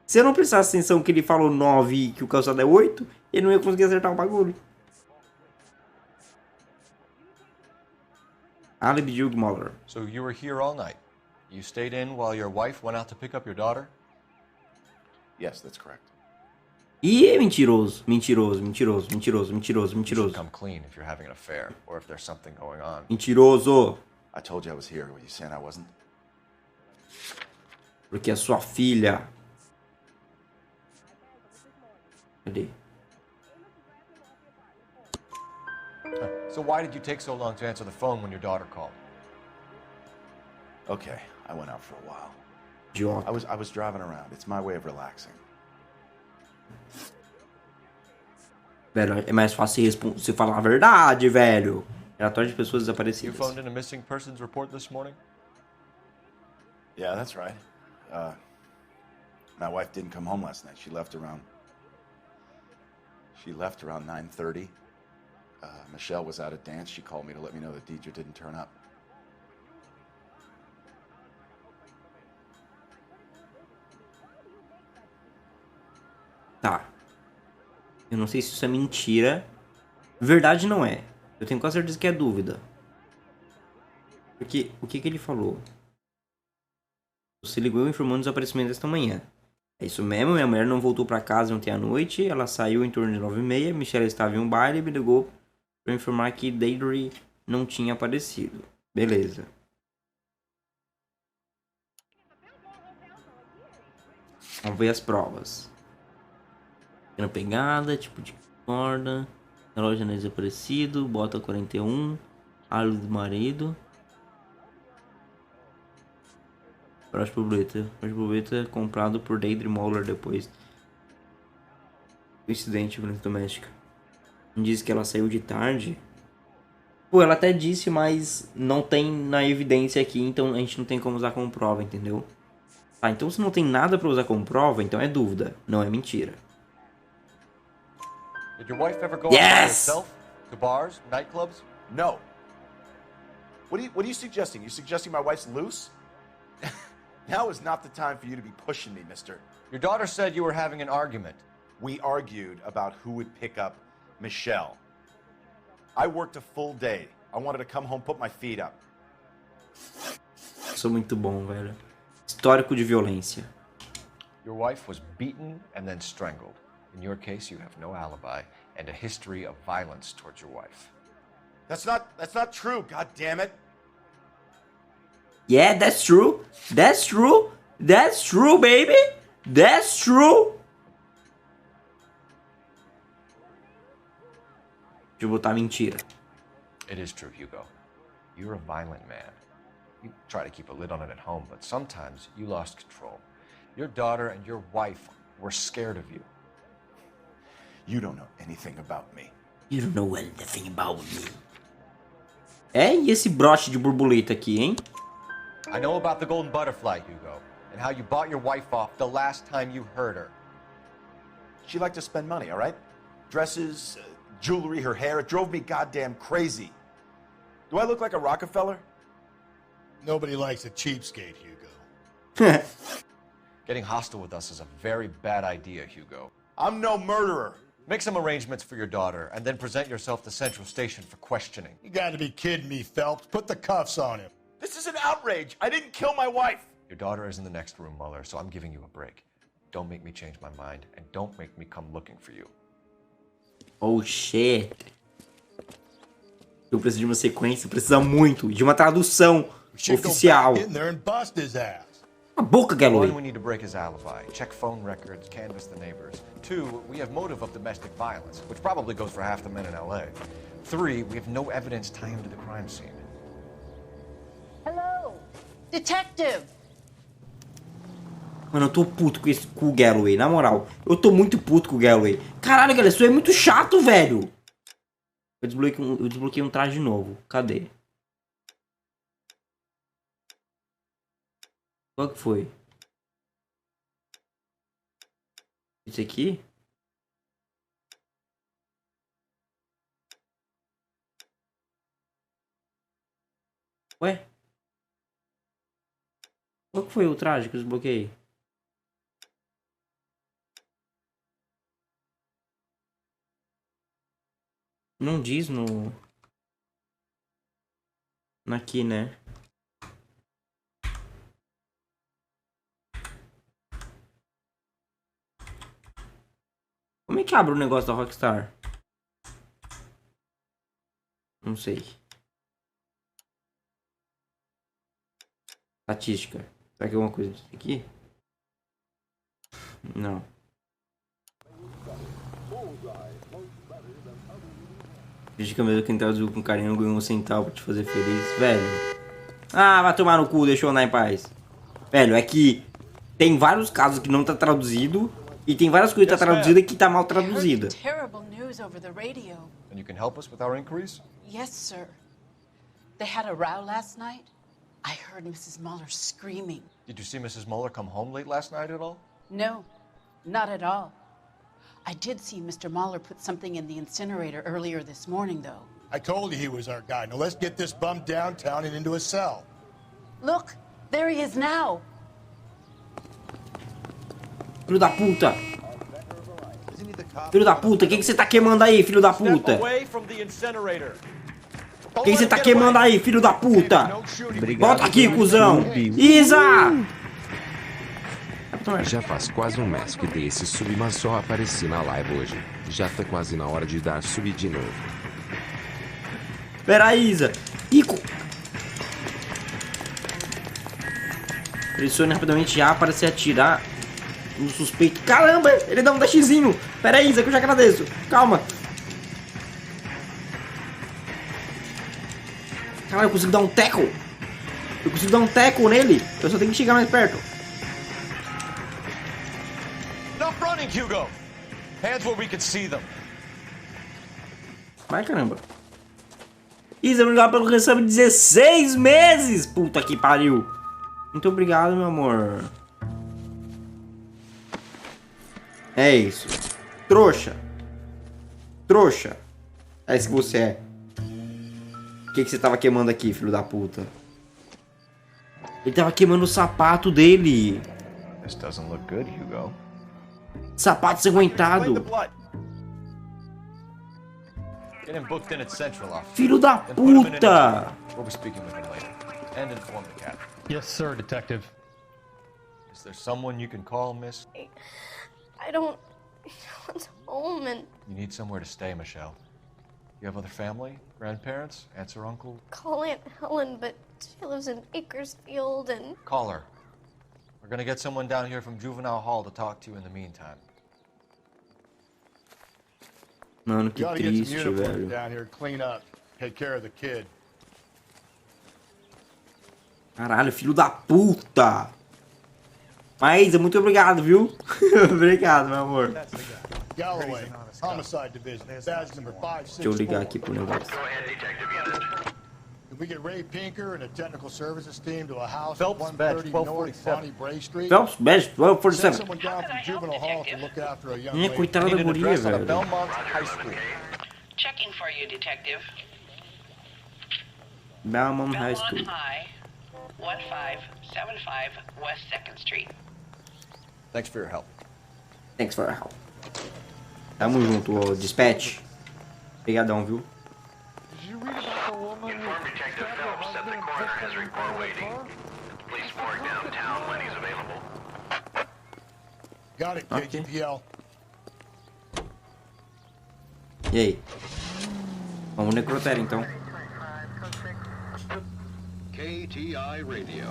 Se eu não prestasse atenção que ele falou 9 e que o calçado é 8, ele não ia conseguir acertar o bagulho. Alibi Jug Muller. So you were here all night. You stayed in while your wife went out to pick up your daughter? Yes, that's correct. E é mentiroso, mentiroso, mentiroso, mentiroso, mentiroso, You mentiroso. should come clean if you're having an affair or if there's something going on. Mentiroso. I told you I was here. Were you saying I wasn't? Porque é sua filha. Cadê? So why did you take so long to answer the phone when your daughter called? Okay, I went out for a while. Idiota. I was driving around. It's my way of relaxing. Velho, é mais fácil você falar a verdade, velho. Relatório de pessoas You desaparecidas. phoned in a missing persons report this morning? Yeah, that's right. My wife didn't come home last night. She left around 9:30. Michelle was out at dance. She called me to let me know that Deidre didn't turn up. Tá. Eu não sei se isso é mentira. Verdade não é. Eu tenho quase certeza que é dúvida. Porque o que ele falou? Você ligou informando o desaparecimento desta manhã. É isso mesmo, minha mulher não voltou pra casa ontem à noite. Ela saiu em torno de 9h30. Michelle estava em um baile e me ligou pra informar que Deidre não tinha aparecido. Beleza. Vamos ver as provas. Pequena pegada, tipo de corda. Relógio não é desaparecido. Bota 41. Alho do marido. Broche borboleta comprado por Deidre Moller depois do incidente de violência doméstica. Diz que ela saiu de tarde. Pô, ela até disse, mas não tem na evidência aqui, então a gente não tem como usar como prova, entendeu? Ah, então se não tem nada pra usar como prova, então é dúvida, não é mentira. Did your wife ever go out by herself to bars, nightclubs? No. What are you suggesting? You suggesting my wife's loose? Now is not the time for you to be pushing me, mister. Your daughter said you were having an argument. We argued about who would pick up Michelle. I worked a full day. I wanted to come home, put my feet up. Sou muito bom, velho. Histórico de violência. Your wife was beaten and then strangled. In your case, you have no alibi and a history of violence towards your wife. That's not true, god damn it. Yeah, that's true. That's true. That's true, baby. That's true. Deixa eu botar mentira. It is true, Hugo. You're a violent man. You try to keep a lid on it at home, but sometimes you lost control. Your daughter and your wife were scared of you. You don't know anything about me. You don't know anything about me. É, e esse broche de borboleta aqui, hein? I know about the golden butterfly, Hugo, and how you bought your wife off the last time you heard her. She liked to spend money, all right? Dresses, jewelry, her hair. It drove me goddamn crazy. Do I look like a Rockefeller? Nobody likes a cheapskate, Hugo. Getting hostile with us is a very bad idea, Hugo. I'm no murderer. Make some arrangements for your daughter, and then present yourself to Central Station for questioning. You gotta be kidding me, Phelps. Put the cuffs on him. This is an outrage. I didn't kill my wife. Your daughter is in the next room, Mueller, so I'm giving you a break. Don't make me change my mind, and don't make me come looking for you. Oh, shit. Eu preciso de uma sequência, precisa muito de uma tradução oficial. A boca, Galloway. One, we need to break his alibi. Check phone records, canvass the neighbors. Two, we have motive of domestic violence, which probably goes for half the men in LA. Three, we have no evidence tying him to the crime scene. Hello, detective. Mano, eu tô puto com o Galloway, na moral. Eu tô muito puto com o Galloway. Caralho, galera, isso é muito chato, velho. Eu desbloqueei um traje novo. Cadê? Qual que foi? Esse aqui? Ué? Qual que foi o traje que eu desbloqueei? Não diz no... Aqui, né? Como é que abre o negócio da Rockstar? Não sei. Estatística. Será que é alguma coisa disso aqui? Não. Diz mesmo quem traduziu com carinho ganhou um centavo pra te fazer feliz. Velho. Ah, vai tomar no cu, deixa eu andar em paz. Velho, é que tem vários casos que não tá traduzido. E tem várias coisas que tá traduzida que tá mal traduzida. Terrible news over the radio. And you can help us with our inquiries? Yes, sir. They had a row last night. I heard Mrs. Mueller screaming. Did you see Mrs. Mueller come home late last night at all? No, not at all. I did see Mr. Mueller put something in the incinerator earlier this morning, though. I told you he was our guy. Now let's get this bum downtown and into a cell. Look, there he is now. Filho da puta! Filho da puta, o que você tá queimando aí, filho da puta? O que você tá queimando aí, filho da puta? Volta aqui, cuzão! Isa! Já faz quase um mês que dei esse sub, mas só apareci na live hoje. Já tá quase na hora de dar sub de novo. Pera aí, Isa! Ico! Pressione rapidamente A para se atirar no suspeito. Caramba, ele dá um dashzinho. Pera aí, Isa, que eu já agradeço. Calma. Caralho, eu consigo dar um tackle. Eu consigo dar um teco nele. Eu só tenho que chegar mais perto. Stop running, Hugo! Hands where we can see them. Vai, caramba. Isa, obrigado pelo resub de 16 meses. Puta que pariu. Muito obrigado, meu amor. É isso. Trouxa. Trouxa. É isso que você é. O que você tava queimando aqui, filho da puta? Ele tava queimando o sapato dele. This doesn't look good, Hugo. Sapato ensanguentado. Get him booked in at Central office. Filho da puta! We'll be speaking with him later. And inform the captain. Yes, sir, detective. Is there someone you can call, miss? I don't... No one's home and... You need somewhere to stay, Michelle. You have other family? Grandparents? Aunts or uncle? Call Aunt Helen, but she lives in Bakersfield and... Call her. We're gonna get someone down here from Juvenile Hall to talk to you in the meantime. Mano, que Gotta get some triste, uniforms velho. down here, clean up, take care of the kid. Caralho, filho da puta! Maísa, muito obrigado, viu? Obrigado, meu amor. Galloway, Homicide Division, badge number 564. Deixa eu ligar aqui pro negócio. Can we get Ray Pinker and a technical services team to a house Phelps at badge 130 North 1247. Bonnie Bray Street? Phelps badge Send 1247. someone down from Juvenile Hall to look after a young Minha lady. coitada da guria, velho. Belmont High School. Checking for you, detective. Belmont High School. High, 1575 West 2nd Street. Thanks for your help. Thanks for your help. Tamo junto, ô, dispatch. Obrigadão, viu? Inform Detective Phelps that the coroner has a report waiting. Police morgue downtown when he's available. Got it, Okay. KGPL. E aí? Vamos no necrotério, então. KTI Radio,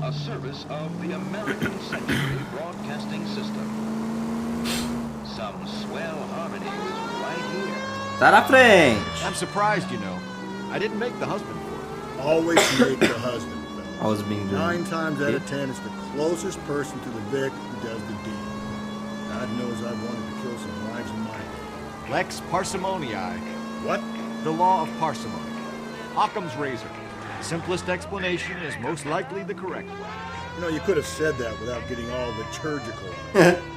a service of the American Century Broadcasting System. Some swell harmonies right here. Tá na frente! I'm surprised, you know. I didn't make the husband for it. Always make the husband. I was being doing 9 times out of 10, it's the closest person to the Vic who does the deed. God knows I've wanted to kill some wives in my day. Lex parsimoniae. What? The law of parsimony. Occam's razor. Simplest explanation is most likely the correct one. You know, you could have said that without getting all liturgical.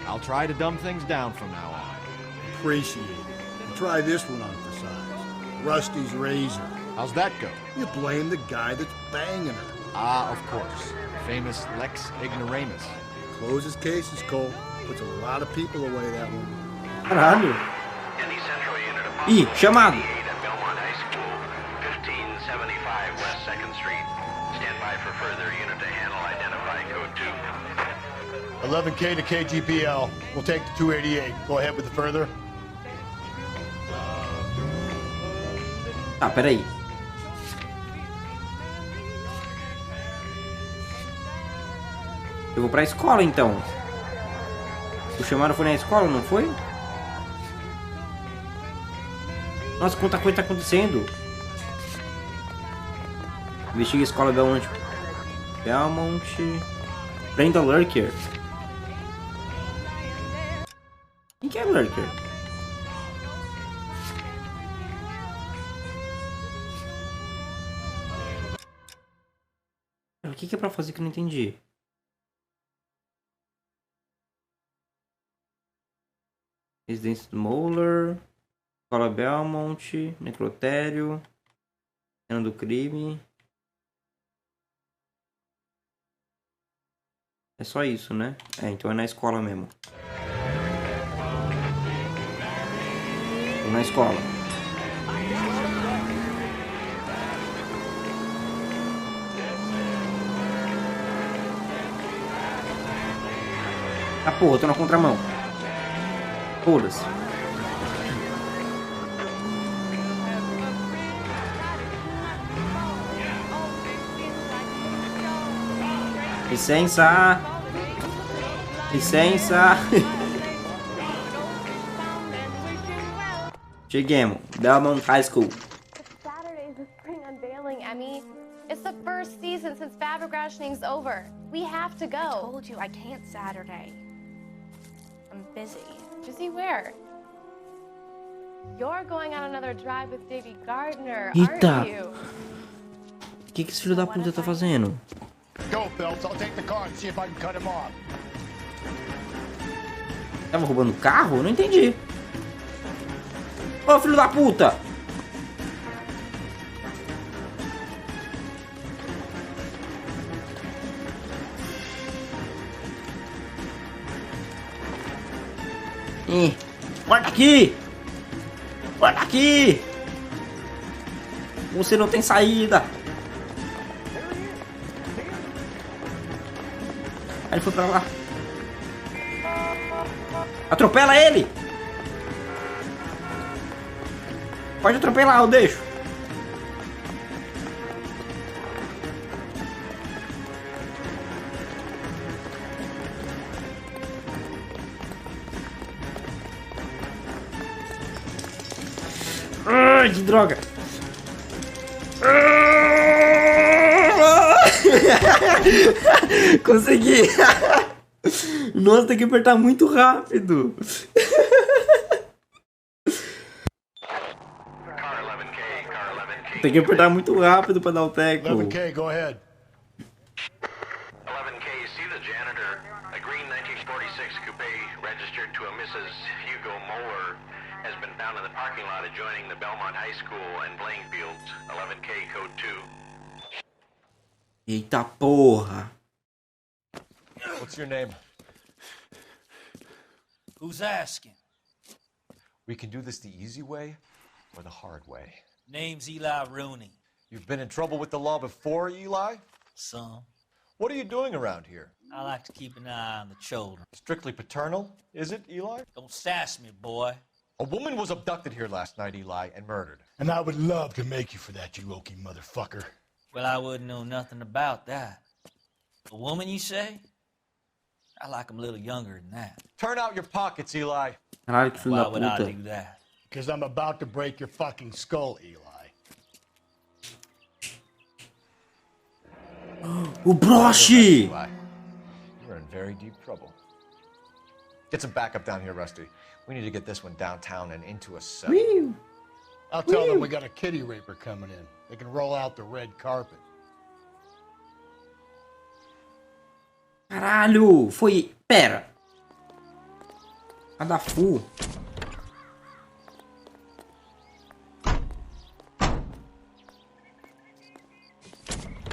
I'll try to dumb things down from now on. Appreciate it. And try this one on for size. Rusty's razor. How's that go? You blame the guy that's banging her. Ah, of course. Famous Lex ignoramus. Closes cases, Cole. Puts a lot of people away, that one. Caralho. Ih, chamado. At Belmont High School, 1575 West 2nd Street. Stand by for further unit to handle identifying code 2. 11K to KGPL. We'll take the 288. Go ahead with the further. Tá, peraí. Eu vou pra escola, então. O chamado foi na escola, não foi? Nossa, quanta coisa tá acontecendo. Investiga a escola Belmont. Belmont. Prenda Lurker. Quem que é Lurker? O que é pra fazer que eu não entendi? Residência do Moeller. Escola Belmont. Necrotério. Cena do crime. É só isso, né? É, então é na escola mesmo. Tô na escola. Ah, porra, eu tô na contramão. Foda-se. Licença. Licença. Cheguemos. Belmont High School. Saturday's the spring unveiling, Emmy. It's the first season decent since fabric rationing's over. We have to go. I told you I can't Saturday. I'm busy. Busy where? You're going on another drive with Davy Gardner, Eita. aren't you? O que esse filho da puta tá fazendo? Go, Phelps. I'll take the car and see if I can cut him off. Tava roubando carro? Eu não entendi. Ô, filho da puta! Guarda aqui! Guarda aqui! Você não tem saída! Aí ele foi pra lá. Atropela ele! Pode atropelar, eu deixo. Ai, que droga! Consegui! Nossa, tem que apertar muito rápido. Tem que apertar muito rápido pra dar o teco. 11K, go ahead. 11K, see the janitor. A green 1946 coupe registered to a Mrs. Hugo Moeller has been found in the parking lot adjoining the Belmont High School and playing fields. 11K, code 2. Eita porra. What's your name? Who's asking? We can do this the easy way or the hard way. Name's Eli Rooney. You've been in trouble with the law before, Eli? Some. What are you doing around here? I like to keep an eye on the children. Strictly paternal, is it, Eli? Don't sass me, boy. A woman was abducted here last night, Eli, and murdered. And I would love to make you for that, you oaky motherfucker. Well, I wouldn't know nothing about that. A woman, you say? I like 'em a little younger than that. Turn out your pockets, Eli. Caralho, que filho da Why would I puta. do that? Because I'm about to break your fucking skull, Eli. O broche! Eli. You're in very deep trouble. Get some backup down here, Rusty. We need to get this one downtown and into a cell. I'll tell them we got a kitty raper coming in. They can roll out the red carpet. Caralho! Foi... Pera. A da Fu.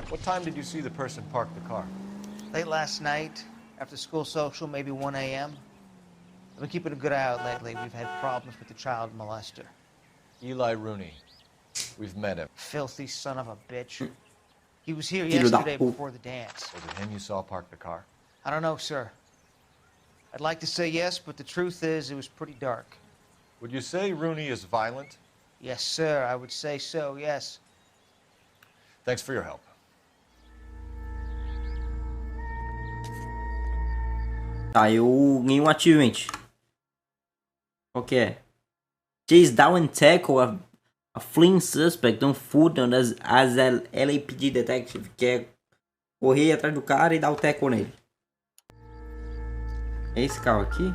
What time did you see the person park the car? Late last night, after school social, maybe 1 a.m. I've been keeping a good eye out lately. We've had problems with the child molester. Eli Rooney. We've met him. Filthy son of a bitch. He was here Filho da yesterday puta. before the dance. Was it him you saw park the car? I don't know, sir. I'd like to say yes, but the truth is it was pretty dark. Would you say Rooney is violent? Yes, sir. I would say so, yes. Thanks for your help. Tá, eu ganhei um achievement. Qual que é? Chase down and tackle a fleeing suspect on foot known as LAPD detective. Que é correr atrás do cara e dar o tackle nele. É esse carro aqui?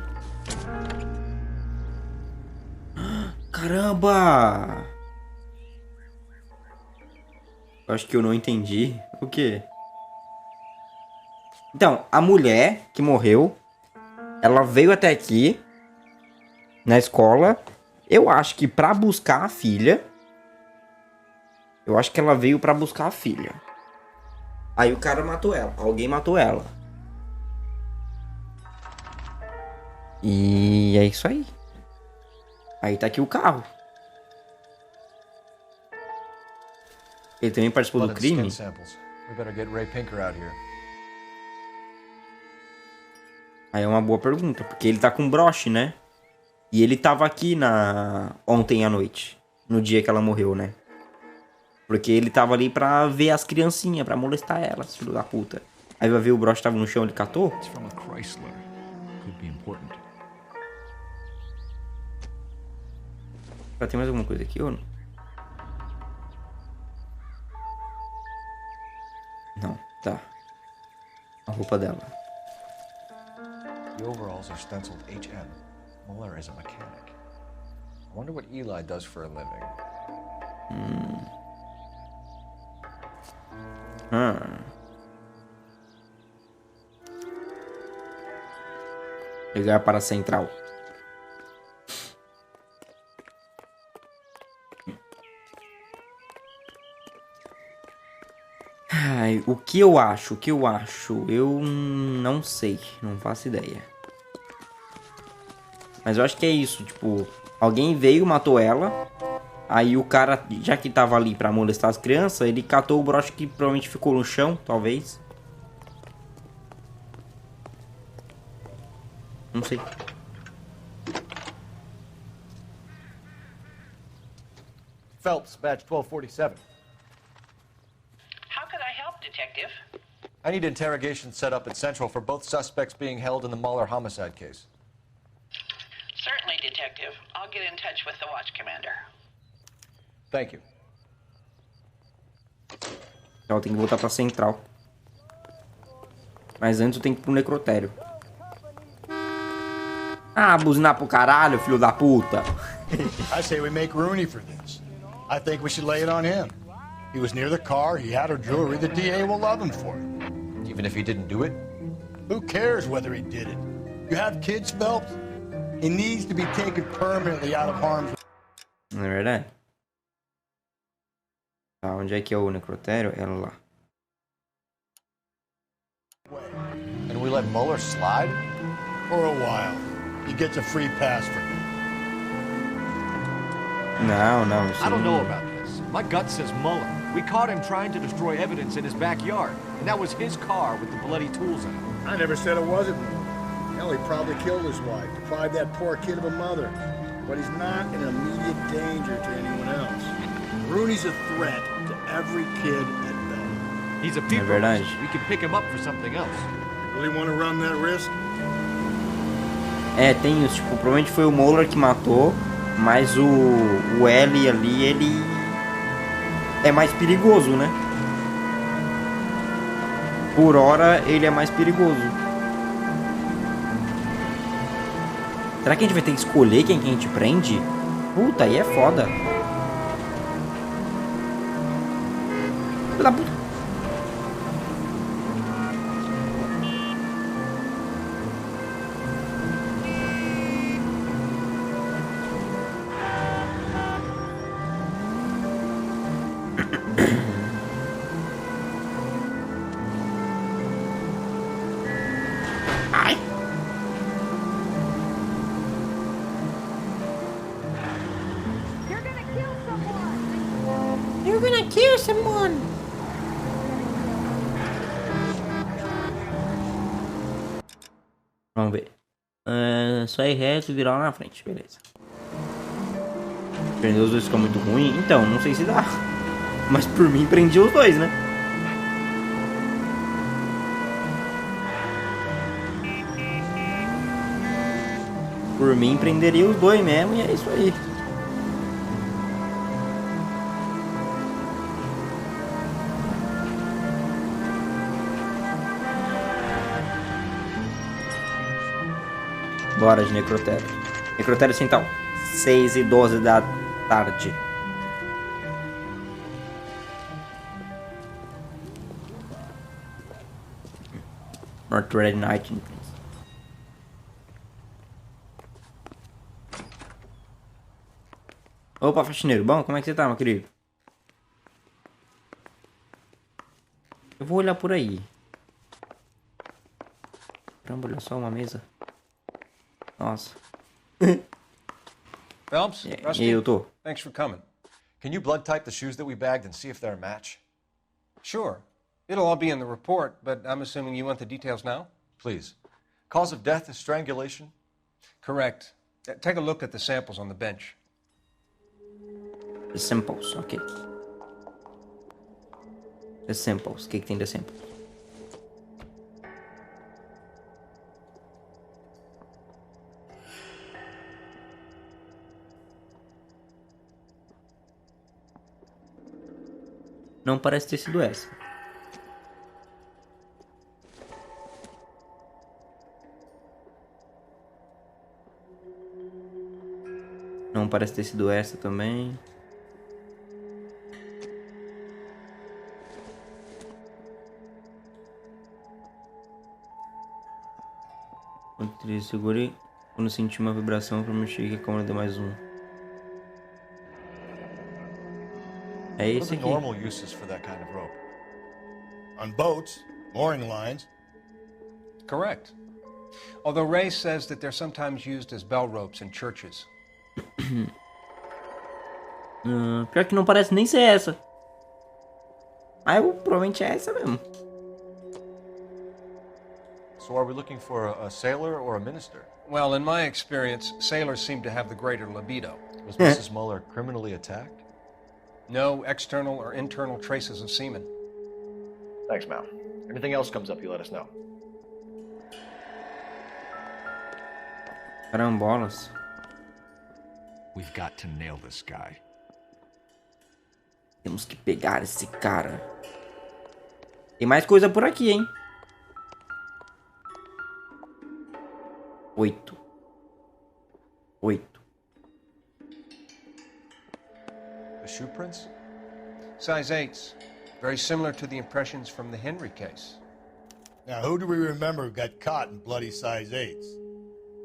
Caramba! Eu acho que eu não entendi. O quê? Então, a mulher que morreu, ela veio até aqui, na escola, eu acho que pra buscar a filha. Eu acho que ela veio pra buscar a filha. Aí o cara matou ela, alguém matou ela. E é isso aí. Aí tá aqui o carro. Ele também participou do crime? We better get Ray Pinker out here. Aí é uma boa pergunta, porque ele tá com broche, né? E ele tava aqui ontem à noite, no dia que ela morreu, né? Porque ele tava ali pra ver as criancinhas, pra molestar elas, filho da puta. Aí vai ver o broche tava no chão, ele catou? Tem mais alguma coisa aqui ou não? Não. Tá. A roupa dela. The overalls are stenciled HM. Mueller is a mechanic. I wonder what Eli does for a living. Ligar para a central. Ai, o que eu acho? Eu não sei, não faço ideia. Mas eu acho que é isso, tipo, alguém veio, matou ela. Aí o cara, já que tava ali pra molestar as crianças, ele catou o broche que provavelmente ficou no chão, talvez. Não sei. Phelps, badge 1247. How can I help, Detective? I need interrogation set up at Central for both suspects being held in the Mueller homicide case. Certainly, Detective. I'll get in touch with the watch commander. Thank you. Então tem que voltar pra central. Mas antes eu tenho que ir pro necrotério. Ah, buzinar pro caralho, filho da puta. I say we make Rooney for this. I think we should lay it on him. He was near the car, he had her jewelry, the DA will love him for it. Even if he didn't do it? Who cares whether he did it? You have kids, Phelps? He needs to be taken permanently out of harm's way. Não é verdade? Tá, onde é que é o necrotério? É lá. And we let Mueller slide? For a while. He gets a free pass for it. Não, não. Isso I don't não... know about this. My gut says Mueller. We caught him trying to destroy evidence in his backyard. And that was his car with the bloody tools in it. I never said it wasn't. Hell, he probably killed his wife, deprived that poor kid of a mother. But he's not an immediate danger to anyone else. Rooney's a threat to every kid at Belmont. He's a people verdade. We can pick him up for something else. Really want to run that risk? É, tem isso. Tipo, provavelmente foi o Mueller que matou. Mas o L ali, ele... é mais perigoso, né? Por hora, ele é mais perigoso. Será que a gente vai ter que escolher quem que a gente prende? Puta, aí é foda. Filho da puta. You're gonna kill someone. Vamos ver. Só ir reto e virar lá na frente, beleza. Prender os dois fica muito ruim. Então, não sei se dá. Mas por mim prendi os dois, né? Por mim prenderia os dois mesmo e é isso aí. Bora de necrotério. Necrotério central. 6h12 da tarde. Mortuary Night. Opa, faxineiro. Bom, como é que você tá, meu querido? Eu vou olhar por aí. Caramba, olha só uma mesa. Nossa. Phelps, Rusty, eu tô. thanks for coming. Can you blood type the shoes that we bagged and see if they're a match? Sure. It'll all be in the report, but I'm assuming you want the details now? Please. Cause of death is strangulation? Correct. Take a look at the samples on the bench. The samples, ok. The samples. O que tem the samples? Não parece ter sido essa. não parece ter sido essa também. Segure quando sentir uma vibração para mexer que a câmera dê mais um. É What are esse the aqui. normal uses for that kind of rope? On boats, mooring lines. Correct. Although Ray says that they're sometimes used as bell ropes in churches. Pior que não parece nem ser essa. Provavelmente é essa mesmo. So are we looking for a sailor or a minister? Well, in my experience, sailors seem to have the greater libido. Was Mrs. Muller criminally attacked? No external or internal traces of semen. Thanks, Mal. Anything else comes up, you let us know. Carambolas. We've got to nail this guy. Temos que pegar esse cara. Tem mais coisa por aqui, hein? 8. The shoe prints? Size 8s. Very similar to the impressions from the Henry case. Now, who do we remember got caught in bloody size 8s?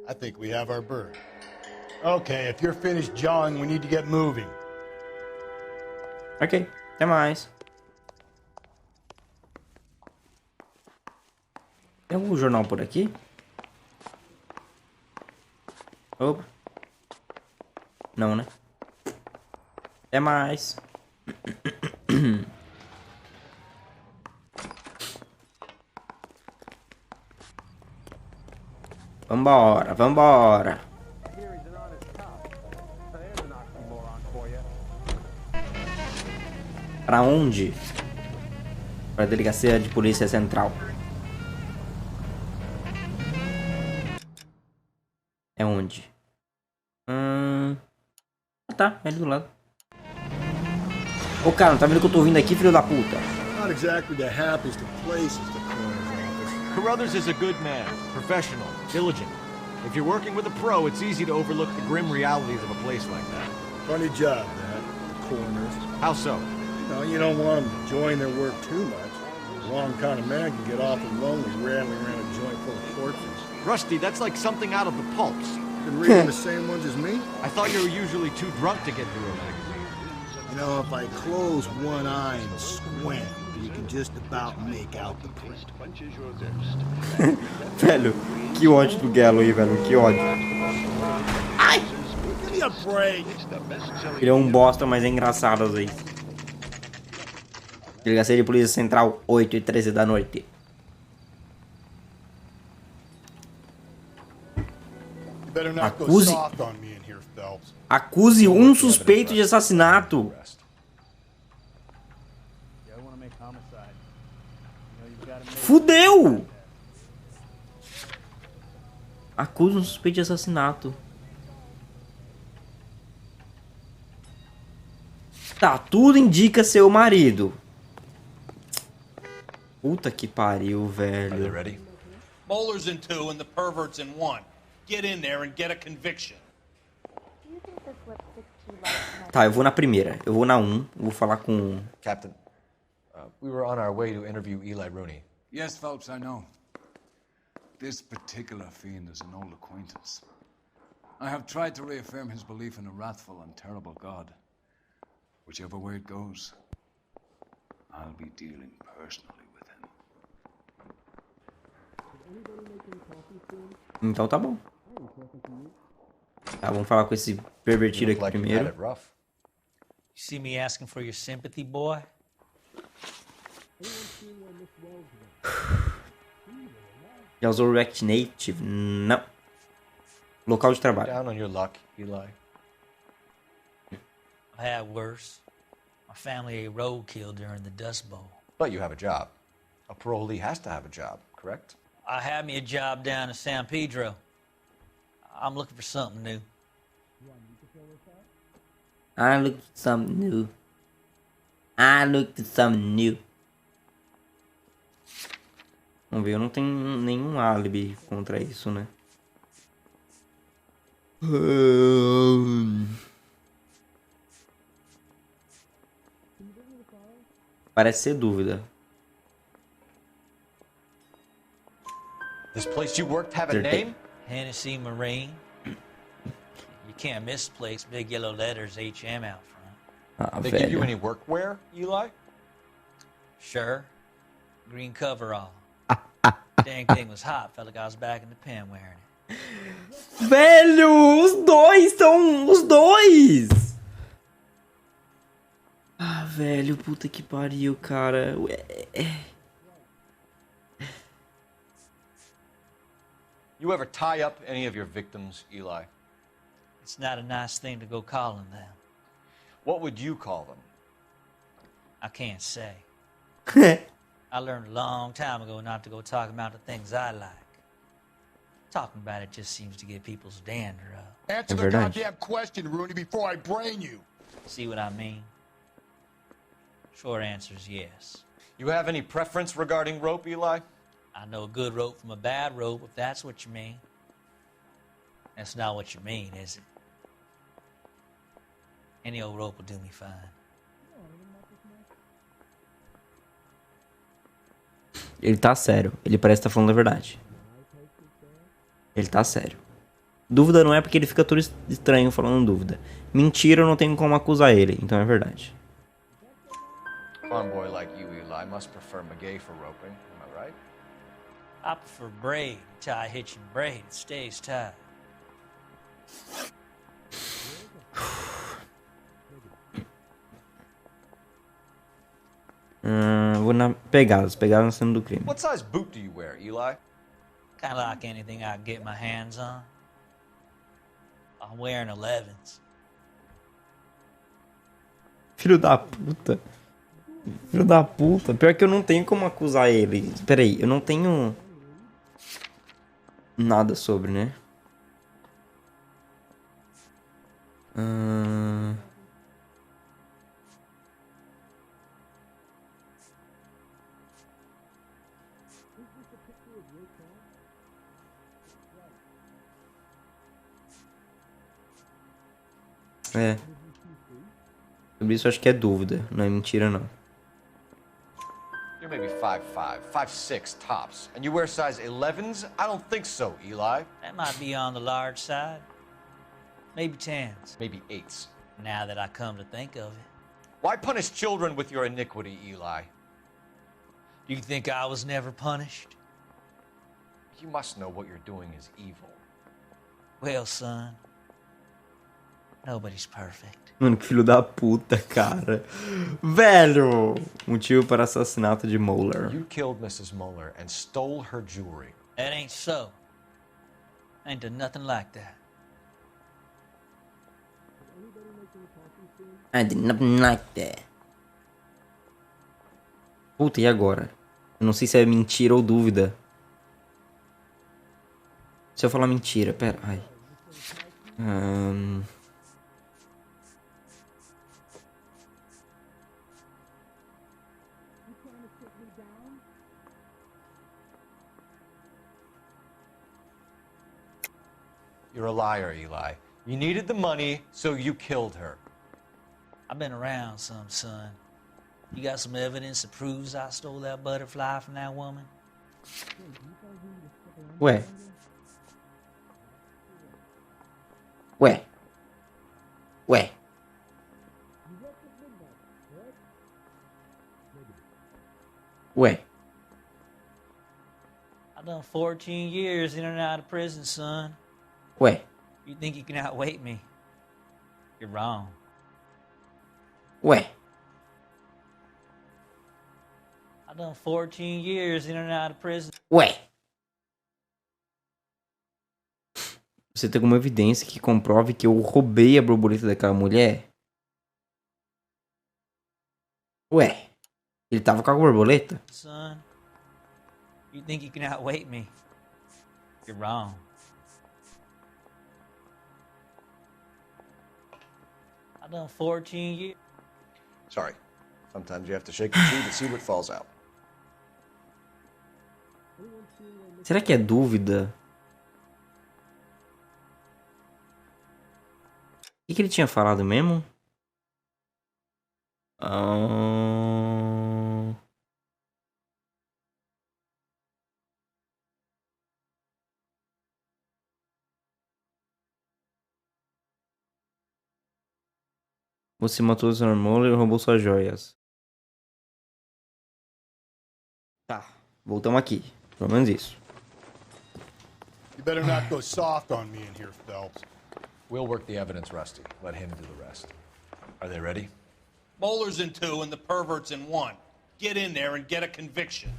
I think we have our bird. Okay, if you're finished jawing, we need to get moving. Ok, até mais. Tem algum jornal por aqui? Opa. Não, né? Até mais. Vambora. Pra onde? Pra delegacia de polícia central. É onde? Tá, é ali do lado. Ô cara, não tá vendo que eu tô vindo aqui, filho da puta? Not exactly the happiest of places, the coroner's office. Carruthers is a good man, professional, diligent. If you're working with a pro, it's easy to overlook the grim realities of a place like that. Funny job, that, the coroner's. How so? You don't want them enjoying their work too much. The wrong kind of man can get awful lonely rattling around a joint full of corpses. Rusty, that's like something out of the pulps. Been reading the same ones as me? I thought you were usually too drunk to get through a magazine. You know, if I close one eye and squint, you can just about make out the print. Velho, que ódio do Galo aí, velho. Que ódio. Ai! Give me a break. Ele é um bosta, mas é engraçado às vezes. Delegacia de Polícia Central, 8h13 da noite. Acuse um suspeito de assassinato. Fudeu! Acuse um suspeito de assassinato. Tá, tudo indica ser o marido. Puta que pariu, velho. Ready? Moeller's in 2 and the pervert's in 1. Get in there and get a conviction. Tá, eu vou na primeira. Eu vou na 1. Vou falar com... Captain, we were on our way to interview Eli Rooney. Yes, Phelps, I know. This particular fiend is an old acquaintance. I have tried to reaffirm his belief in a wrathful and terrible God. Whichever way it goes, I'll be dealing personally with him. Então tá bom. Tá, vamos falar com esse pervertido aqui primeiro. You see me asking for your sympathy, boy? Já usou React Native? Não. Local de trabalho. Down on your luck, Eli. I had worse. My family ate roadkill during the Dust Bowl. But you have a job. A parolee has to have a job, correct? I had me a job down in San Pedro. I'm looking for something new. I looked for something new. Vamos ver, eu não tenho nenhum álibi contra isso, né? Parece ser dúvida. This place you worked have a Acertei. name? Hennessy Marine. You can't miss the place. Big yellow letters, HM out front. Ah, They give you velho. any workwear, Eli? Sure. Green coverall. Dang thing was hot. Felt like I was back in the pen wearing it. Velho, os dois são os dois. Ah, velho, puta que pariu, cara. You ever tie up any of your victims, Eli? It's not a nice thing to go calling them. What would you call them? I can't say. I learned a long time ago not to go talking about the things I like. Talking about it just seems to get people's dander up. Answer the goddamn question, Rooney, before I brain you. See what I mean? Short answer is yes. You have any preference regarding rope, Eli? I know a good rope from a bad rope, if that's what you mean. That's not what you mean, is it? Any old rope will do me fine. Ele tá sério. Ele parece estar falando a verdade. Ele tá sério. Dúvida não é porque ele fica todo estranho falando dúvida. Mentira, eu não tenho como acusar ele. Então é verdade. Farm boy like you, Eli, must prefer Magay for roping. Am I right? I prefer braid. Tie hitching braid. It stays tight. Vou na pegadas. Pegadas na cena do crime. What size boot do you wear, Eli? Kind of like anything I can get my hands on. I'm wearing 11s. Filho da puta. Filho da puta. Pior que eu não tenho como acusar ele. Espera aí, eu não tenho nada sobre, né? É. Sobre isso eu acho que é dúvida. Não é mentira, não. You're maybe 5'5", 5'6" tops, and you wear size 11s? I don't think so, Eli. That might be on the large side. Maybe 10s. Maybe 8s. Now that I come to think of it. Why punish children with your iniquity, Eli? Do you think I was never punished? You must know what you're doing is evil. Well, son, nobody's perfect. Mano, que filho da puta, cara. Velho! Motivo para assassinato de Moeller. You killed Mrs. Mueller and stole her jewelry. That ain't so. I ain't done nothing like that. I did nothing like that. Puta, e agora? Eu não sei se é mentira ou dúvida. Se eu falar mentira, pera. Ai. You're a liar, Eli. You needed the money, so you killed her. I've been around some, son. You got some evidence that proves I stole that butterfly from that woman? Ué. Ué. Ué. Ué. I've done 14 years in and out of prison, son. Ué. You think you can outweight me? You're wrong. Ué. I've done 14 years in and out of prison. Ué. Você tem alguma evidência que comprove que eu roubei a borboleta daquela mulher? Ué. Ele tava com a borboleta? Son, you think you can outweight me? You're wrong. I've done 14 years. Sorry. Sometimes you have to shake the tree to see what falls out. Será que é dúvida? O que ele tinha falado mesmo? Você matou o Sr. Muller e roubou suas joias. Tá, voltamos aqui. Pelo menos isso. You better not go soft on me in here, Phelps. We'll work the evidence, Rusty. Let him do the rest. Are they ready? Moeller's in 2 and the pervert's in 1. Get in there and get a conviction.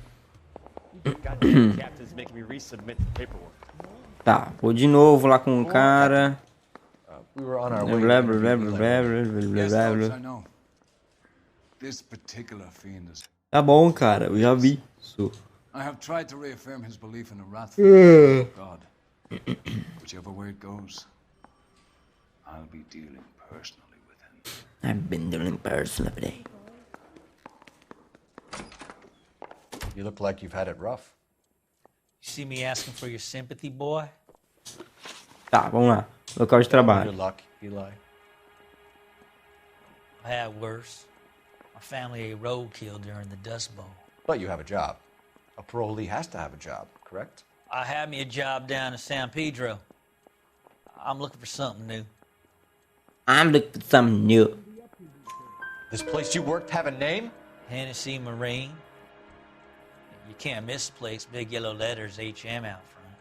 Goddamn captain's making me resubmit the paperwork. Tá, vou de novo lá com o cara. We were on our Blá, way. blá, blá, blá, blá, blá, Yes, blá, Phelps, blá. I know. This particular fiend is... Tá bom, cara, eu já vi isso. I have tried to reaffirm his belief in a wrathful God. Whichever way it goes, I'll be dealing personally with him. I've been dealing personally. You look like you've had it rough. You see me asking for your sympathy, boy? Tá, vamos lá. Local de trabalho. Good luck, Eli. I had worse. My family ate roadkill during the Dust Bowl. But you have a job. A parolee has to have a job, correct? I had me a job down in San Pedro. I'm looking for something new. I'm looking for something new. This place you worked have a name? Hennessy Marine. You can't miss the place. Big yellow letters, HM out front.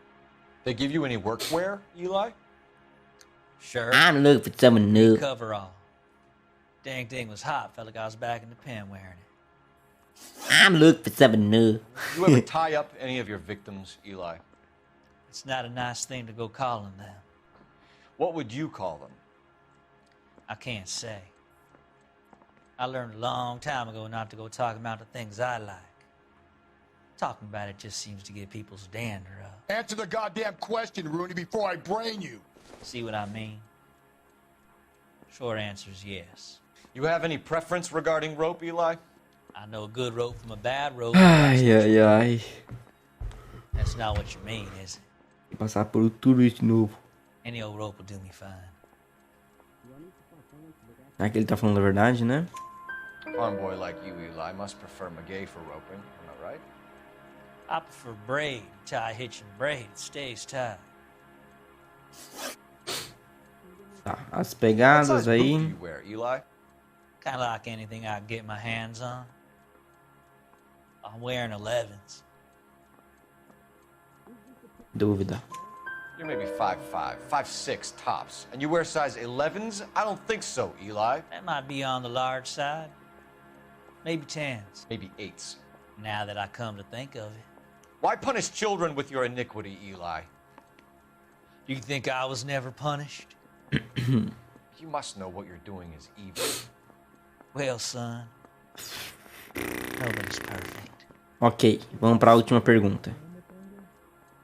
They give you any workwear, Eli? Sure. I'm looking for something new. Coverall. Dang thing was hot. Felt like I was back in the pen wearing it. I'm looking for something new. You ever tie up any of your victims, Eli? It's not a nice thing to go calling them. What would you call them? I can't say. I learned a long time ago not to go talking about the things I like. Talking about it just seems to get people's dander up. Answer the goddamn question, Rooney, before I brain you. See what I mean? Short answer is yes. You have any preference regarding rope, Eli? I know a good rope from a bad rope. Ai, ai, ai. That's not what you mean, is it? Passar por tudo isso de novo. Any old rope will do me fine. Será que ele tá falando a verdade, né? Farm boy like you, Eli, must prefer McGay for roping. Am I right? I prefer braid. Tie, hitch, and braid. It stays tied. Tá, as pegadas aí. What do you wear, Eli? Kind of like anything I can get my hands on. I'm wearing 11s. Dúvida. You're maybe 5'5", 5'6" tops. And you wear size 11s? I don't think so, Eli. That might be on the large side. Maybe 10s. Maybe 8s. Now that I come to think of it. Why punish children with your iniquity, Eli? Do you think I was never punished? You must know what you're doing is evil. Well, son, nobody's perfect. Ok, vamos para a última pergunta.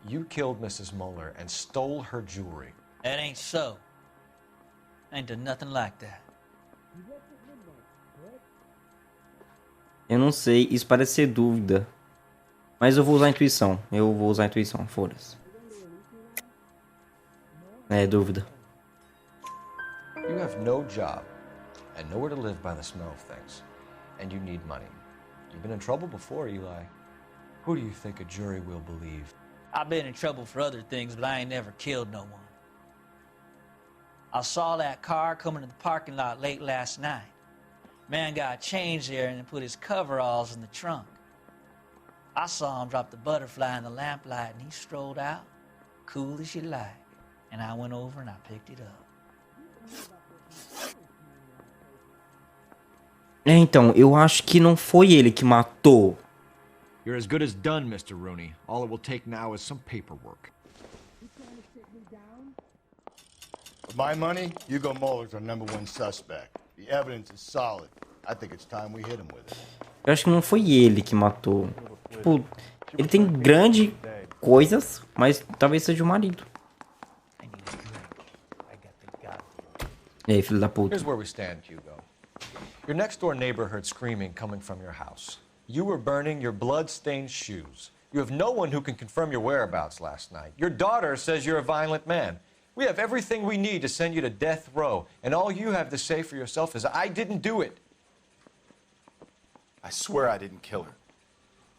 You killed Mrs. Muller and stole her jewelry. That ain't so. I ain't done nothing like that. Eu não sei, isso parece ser dúvida. Mas eu vou usar a intuição. Foda-se. É, dúvida. You have no job and nowhere to live by the smell of things. And you need money. You've been in trouble before, Eli. Who do you think a jury will believe? I've been in trouble for other things, but I ain't never killed no one. I saw that car coming to the parking lot late last night. Man got changed there and then put his coveralls in the trunk. I saw him drop the butterfly in the lamplight and he strolled out, cool as you like. And I went over and I picked it up. Então, eu acho que não foi ele que matou. You're as good as done, Mr. Rooney. All it will take now is some paperwork. For my money, Hugo Muller's our #1 suspect. The evidence is solid. I think it's time we hit him with it. Eu acho que não foi ele que matou. Tipo, ele tem grandes coisas, mas talvez seja o marido. E aí, filho da puta. Here's where we stand, Hugo. Your next-door neighbor heard screaming coming from your house. You were burning your blood-stained shoes. You have no one who can confirm your whereabouts last night. Your daughter says you're a violent man. We have everything we need to send you to death row, and all you have to say for yourself is, I didn't do it. I swear I didn't kill her.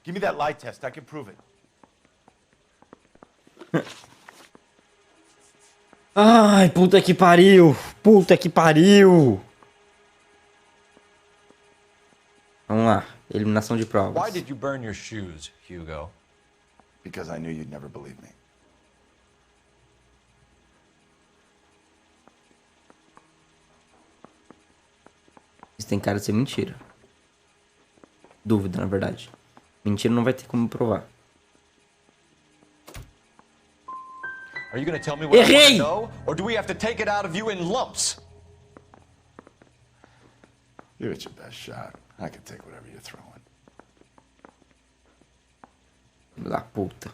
Give me that lie test. I can prove it. Ai, puta que pariu. Puta que pariu. Vamos lá. Eliminação de provas. Why did you burn your shoes, Hugo? Because I knew you'd never believe me. Isso tem cara de ser mentira. Dúvida, na verdade. Mentira não vai ter como provar. Are you going to tell me what I want Errei! to know, or do we have to take it out of you in lumps? Give it your best shot. I can take whatever you're throwing. Da puta.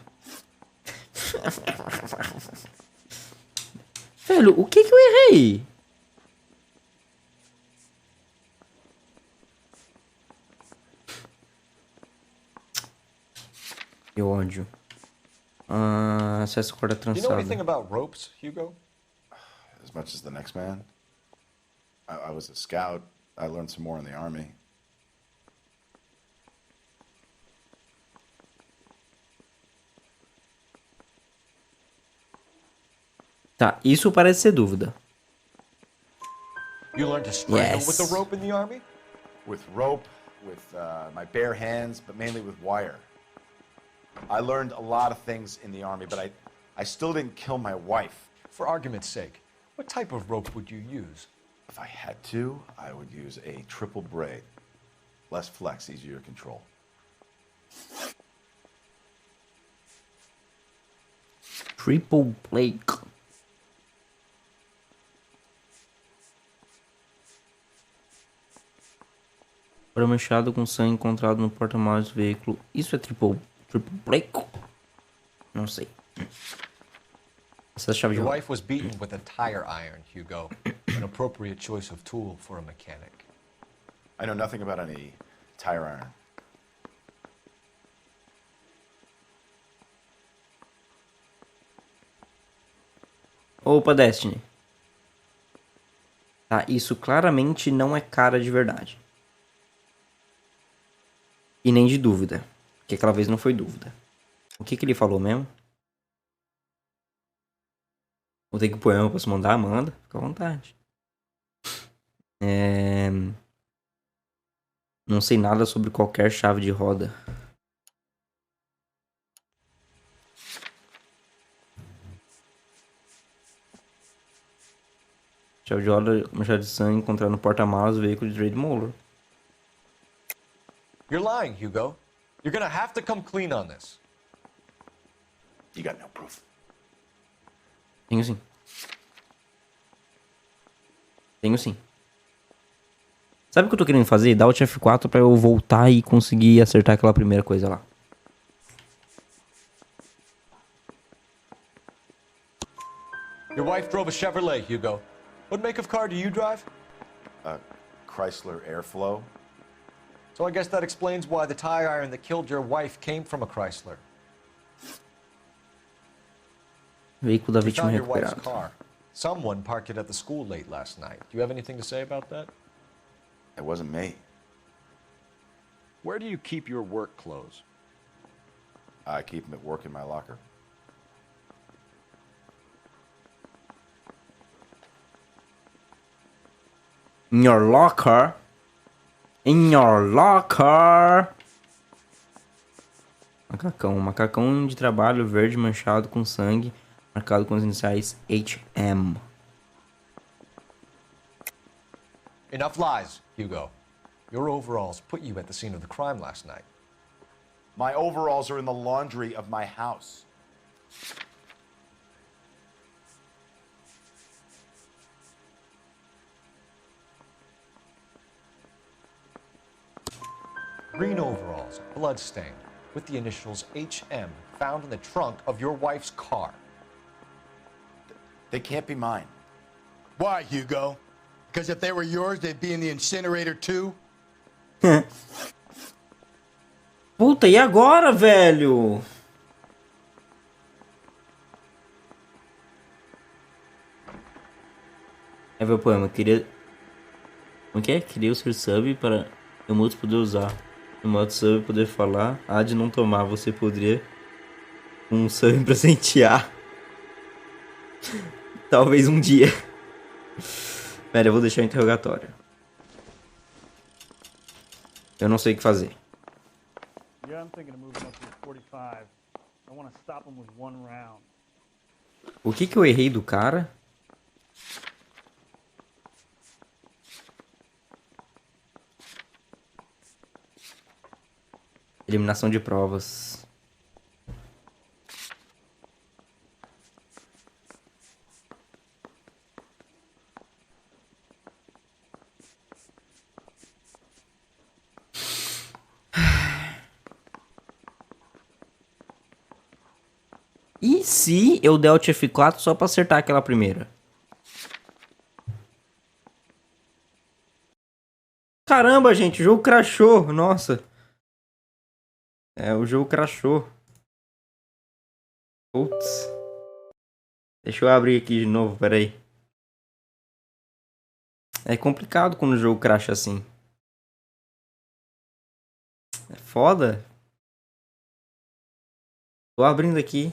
Velho, o que eu errei? Que ódio. Acesso à corda Do you know anything trançada. about ropes, Hugo? As much as the next man. I was a scout. I learned some more in the army. Tá, isso parece ser dúvida. You learned to strangle with the Yes. rope in the army? With rope, with my bare hands, but mainly with wire. I learned a lot of things in the army, but I still didn't kill my wife. For argument's sake, what type of rope would you use? If I had to, I would use a triple braid. Less flex, easier to control. Triple Blake. Para manchado com sangue encontrado no porta-malas do veículo. Isso é triple Blake? Não sei. Essa é a chave de Your roda. wife was beaten with a tire iron, Hugo. An appropriate choice of tool for a mechanic. I know nothing about any tire iron. Opa, Destiny. Tá, isso claramente não é cara de verdade. E nem de dúvida. Porque aquela vez não foi dúvida. O que ele falou mesmo? Vou ter que pôr eu posso mandar? Manda. Fica à vontade. Não sei nada sobre qualquer chave de roda. Chave de roda, manchada de sangue encontrada no porta-malas do veículo de Drade Moller. You're lying, Hugo. You're gonna have to come clean on this. You got no proof. Tenho sim. Tenho sim. Sabe o que eu tô querendo fazer? Dar o F4 pra eu voltar e conseguir acertar aquela primeira coisa lá. Your wife drove a Chevrolet, Hugo. What make of car do you drive? A Chrysler Airflow. So I guess that explains why the tire iron that killed your wife came from a Chrysler. Veículo da You vítima found your wife's recuperado. car. Someone parked it at the school late last night. Do you have anything to say about that? It wasn't me. Where do you keep your work clothes? I keep them at work in my locker. In your locker. In your locker. Macacão. Macacão de trabalho verde manchado com sangue. Marcado com as iniciais HM. Enough lies, Hugo. Your overalls put you at the scene of the crime last night. My overalls are in the laundry of my house. Green overalls, bloodstained, with the initials HM found in the trunk of your wife's car. They can't be mine. Why, Hugo? Because if they were yours, they'd be in the incinerator too? Puta, e agora, velho? Aí vai o poema. Queria... Como que é? Queria ser sub para eu muito poder usar. No modo sub poder falar. Ah, de não tomar, você poderia um sub presentear. Talvez um dia. Pera, eu vou deixar o interrogatório. Eu não sei o que fazer. Yeah, I'm thinking of moving up to 45. I want to stop him with one round. O que eu errei do cara? Eliminação de provas. E se eu der o F4 só pra acertar aquela primeira? Caramba, gente, o jogo crashou. Nossa. O jogo crashou. Putz. Deixa eu abrir aqui de novo, peraí. É complicado quando o jogo crasha assim. É foda. Tô abrindo aqui.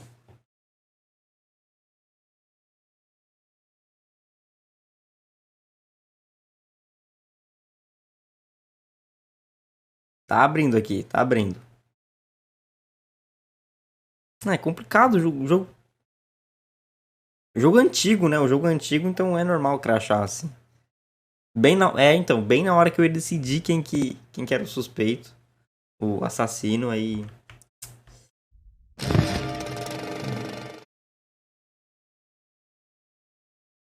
Tá abrindo aqui, tá abrindo. É complicado o jogo. Jogo antigo, né? O jogo antigo, então é normal crashar assim. Bem na hora que eu decidi quem que era o suspeito, o assassino, aí.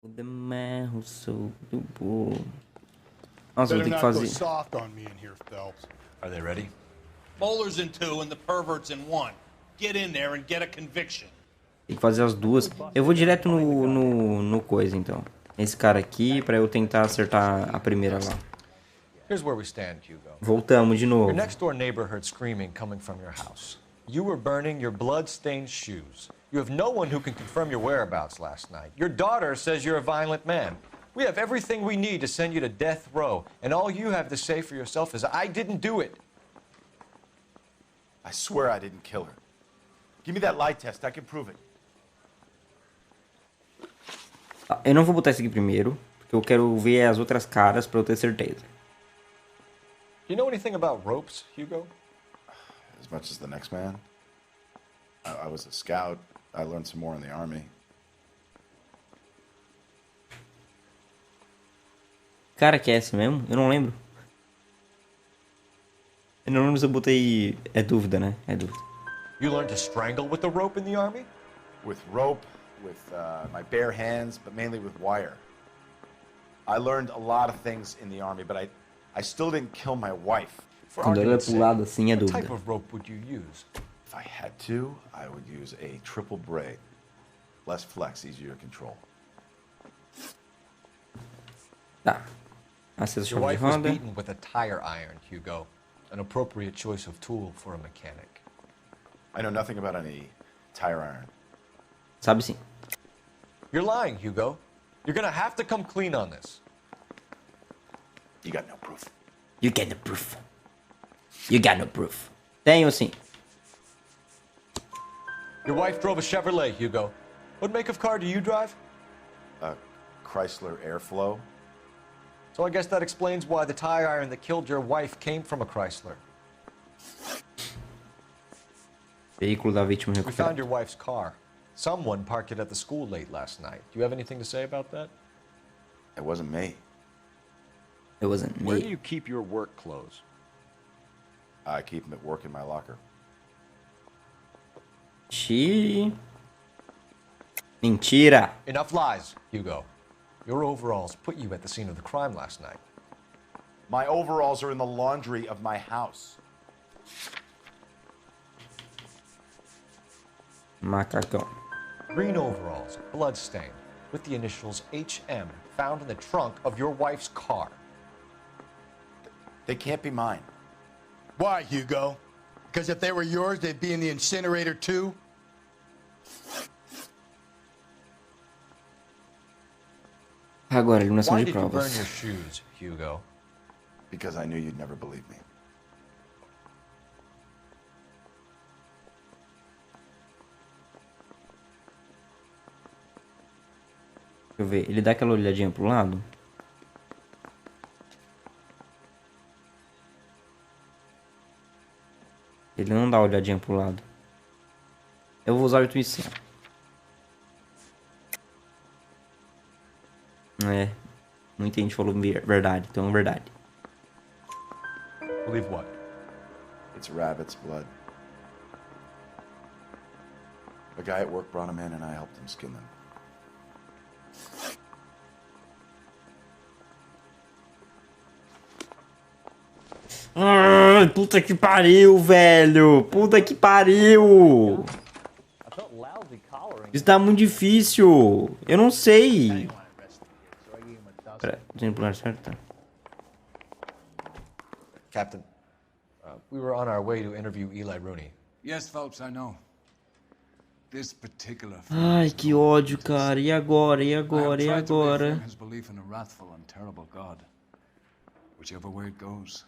O demarro sou do bom. Nossa, vou ter que fazer. Soft on me in here, Phelps. Are they ready? Bowlers in 2 and the perverts in 1. Get in there and get a conviction. Tem que fazer as duas. Eu vou direto no coisa, então. Esse cara aqui, pra eu tentar acertar a primeira lá. Here's where we stand, Hugo. Voltamos de novo. Your next door neighbor heard screaming coming from your house. You were burning your blood-stained shoes. You have no one who can confirm your whereabouts last night. Your daughter says you're a violent man. We have everything we need to send you to death row, and all you have to say for yourself is, I didn't do it. I swear I didn't kill her. Give me that lie test, I can prove it. Eu não vou botar esse aqui primeiro, porque eu quero ver as outras caras pra eu ter certeza. Do you know anything about ropes, Hugo? As much as the next man. I was a scout. I learned some more in the army. Cara, que é esse mesmo? Eu não lembro. Eu não lembro se eu botei... É dúvida, né? É dúvida. You learned to strangle with the rope in the army? With rope, with my bare hands, but mainly with wire. I learned a lot of things in the army, but I still didn't kill my wife. Quando ela é pro lado assim, é What dúvida. type of rope would you use? If I had to, I would use a triple braid. Less flex, easier to control. Tá. Acessa a Your chave de wife was roda. beaten with a tire iron, Hugo. An appropriate choice of tool for a mechanic. I know nothing about any tire iron. Sabe sim. You're lying, Hugo. You're gonna have to come clean on this. You got no proof. You get no proof. You got no proof. Tenho sim. Your wife drove a Chevrolet, Hugo. What make of car do you drive? A Chrysler Airflow. So I guess that explains why the tire iron that killed your wife came from a Chrysler. Veículo da vítima We found recuperado. your wife's car. Someone parked it at the school late last night. Do you have anything to say about that? It wasn't me. It wasn't Where do me. you keep your work clothes? I keep them at work in my locker. Mentira. Enough lies, Hugo. Your overalls put you at the scene of the crime last night. My overalls are in the laundry of my house. Macacão. Green overalls, bloodstained, with the initials HM found in the trunk of your wife's car. They can't be mine. Why, Hugo? Because if they were yours, they'd be in the incinerator too? Agora, eliminação Why de did you burn provas. your shoes, Hugo? Because I knew you'd never believe me. eu ver. Ele dá aquela olhadinha pro lado? Ele não dá olhadinha pro lado. Eu vou usar a intuição. É. Muita gente falou verdade, então é verdade. Believe what? It's rabbit's blood. A guy at work brought him in and I helped him skin them. Ai, puta que pariu, velho! Puta que pariu! Isso tá muito difícil. Eu não sei. Pera, tem que pular certo? Captain, we were on our way to interview Eli Rooney. Yes, Phelps, I know. This particular Ai, que ódio, cara. E agora? E agora? E agora? his belief in a wrathful and terrible God. Whichever way it goes,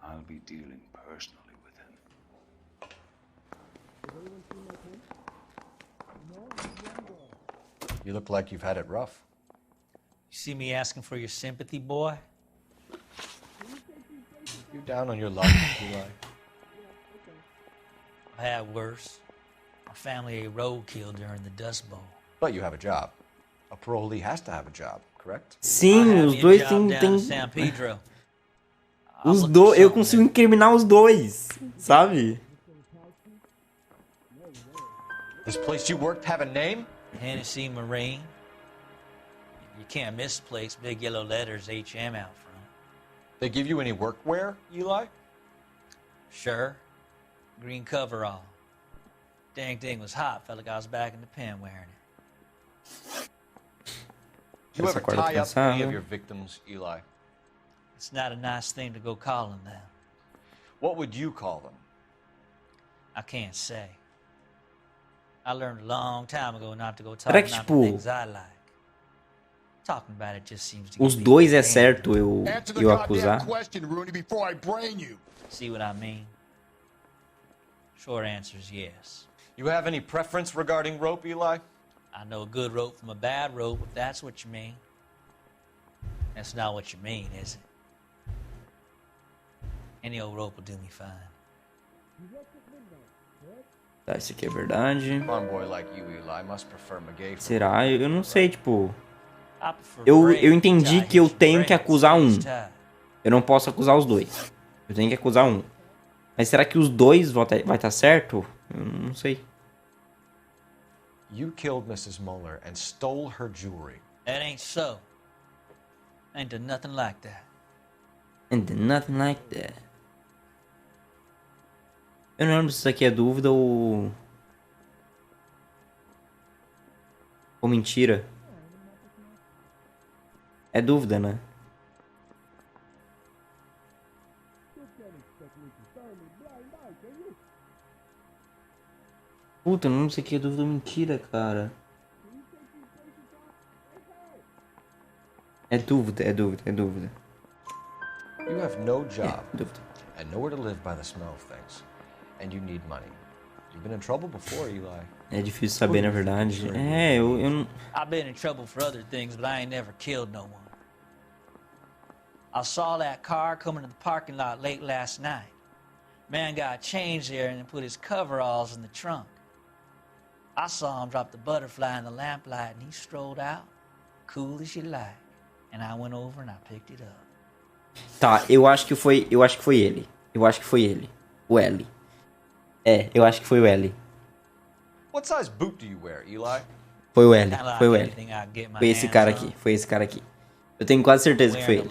I'll be dealing personally with him. You look like you've had it rough. You see me asking for your sympathy, boy? You down on your luck, Eli? I had worse. My family ate roadkill during the Dust Bowl. But you have a job. A parolee has to have a job, correct? Sim, os dois tem... San Pedro. Os dois, eu consigo incriminar os dois, sabe? This place you worked have a name? Hennessy Marine. You can't miss the place. Big yellow letters, HM out front. They give you any workwear, Eli? Sure. Green coverall. Dang thing was hot. Felt like I was back in the pen wearing it. Do you ever tie up any of your victims, Eli? It's not a nice thing to go calling them. What would you call them? I can't say. I learned a long time ago not to go Será talking que, about tipo, the things I like. Talking about it just seems to os get dois me é certo eu acusar? See what I mean? Short answer is yes. You have any preference regarding rope, Eli? I know a good rope from a bad rope, if that's what you mean. That's not what you mean, is it? Any old rope will do me fine. Tá, isso aqui é verdade. Farm boy like you, Eli, must prefer McGay. Será? Eu não sei, tipo... Eu entendi que eu tenho que acusar um. Eu não posso acusar os dois. Eu tenho que acusar um. Mas será que os dois vai estar certo? Eu não sei. You killed Mrs. Muller and stole her jewelry. That ain't so. Ain't done nothing like that. And nothing like that. Eu não lembro se isso aqui é dúvida ou mentira. É dúvida, né? Puta, eu não lembro se aqui é dúvida ou mentira, cara. É dúvida, é dúvida, é dúvida. You have no job and nowhere to live by the smell of things. And you need money. You've been in trouble before, Eli. É difícil saber, na verdade. É, eu não... I've been in trouble for other things, but I ain't never killed no one. I saw that car coming to the parking lot late last night. Man got changed there and put his coveralls in the trunk. I saw him drop the butterfly in the lamplight and he strolled out, cool as you like. And I went over and I picked it up. Tá, eu acho que foi ele. Eu acho que foi ele. O L. É, eu acho que foi o L. What size boot do you wear, Eli? Foi o L, foi o L. Foi esse cara aqui, foi esse cara aqui. Eu tenho quase certeza que foi ele.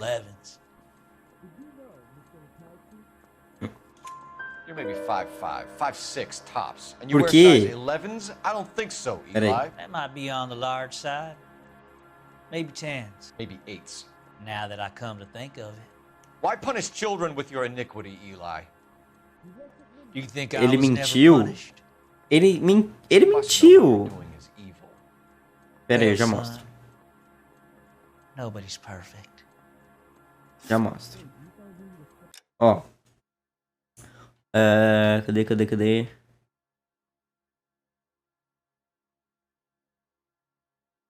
You're maybe 5'5", 5'6" tops. And you Por wear quê? size 11s? I don't think so, Eli. That might be on the large side. Maybe 10s. Maybe 8s. Now that I come to think of it. Why punish children with your iniquity, Eli? You think I Ele was mentiu? never punished? Ele mentiu. Pera aí, eu já mostro. Nobody's perfect. Já mostro. Ó. Cadê?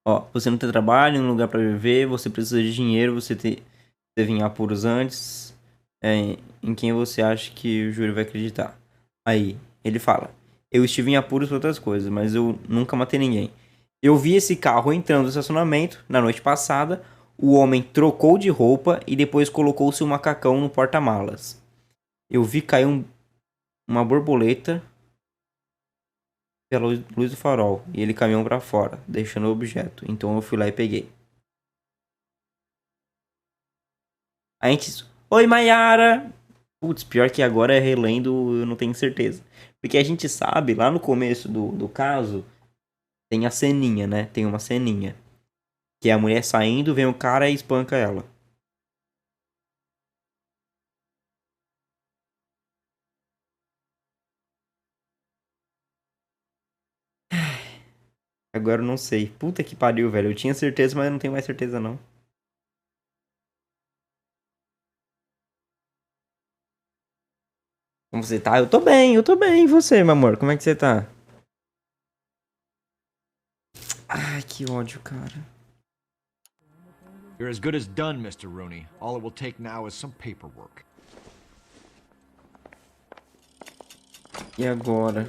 Ó, você não tem trabalho, nenhum lugar pra viver, você precisa de dinheiro, você teve em apuros antes. Em quem você acha que o júri vai acreditar? Aí, ele fala: eu estive em apuros por outras coisas, mas eu nunca matei ninguém. Eu vi esse carro entrando no estacionamento na noite passada. O homem trocou de roupa e depois colocou-se um macacão no porta-malas. Eu vi cair uma borboleta pela luz do farol e ele caminhou pra fora, deixando o objeto. Então eu fui lá e peguei. A gente... Oi, Mayara! Putz, pior que agora é relendo, eu não tenho certeza. Porque a gente sabe, lá no começo do caso, tem a ceninha, né? Tem uma ceninha. Que é a mulher saindo, vem o cara e espanca ela. Agora eu não sei. Puta que pariu, velho. Eu tinha certeza, mas eu não tenho mais certeza, não. Como você tá? Eu tô bem, eu tô bem. E você, meu amor? Como é que você tá? Ai, que ódio, cara. You're as good as done, Mr. Rooney. All it will take now is some paperwork. E agora?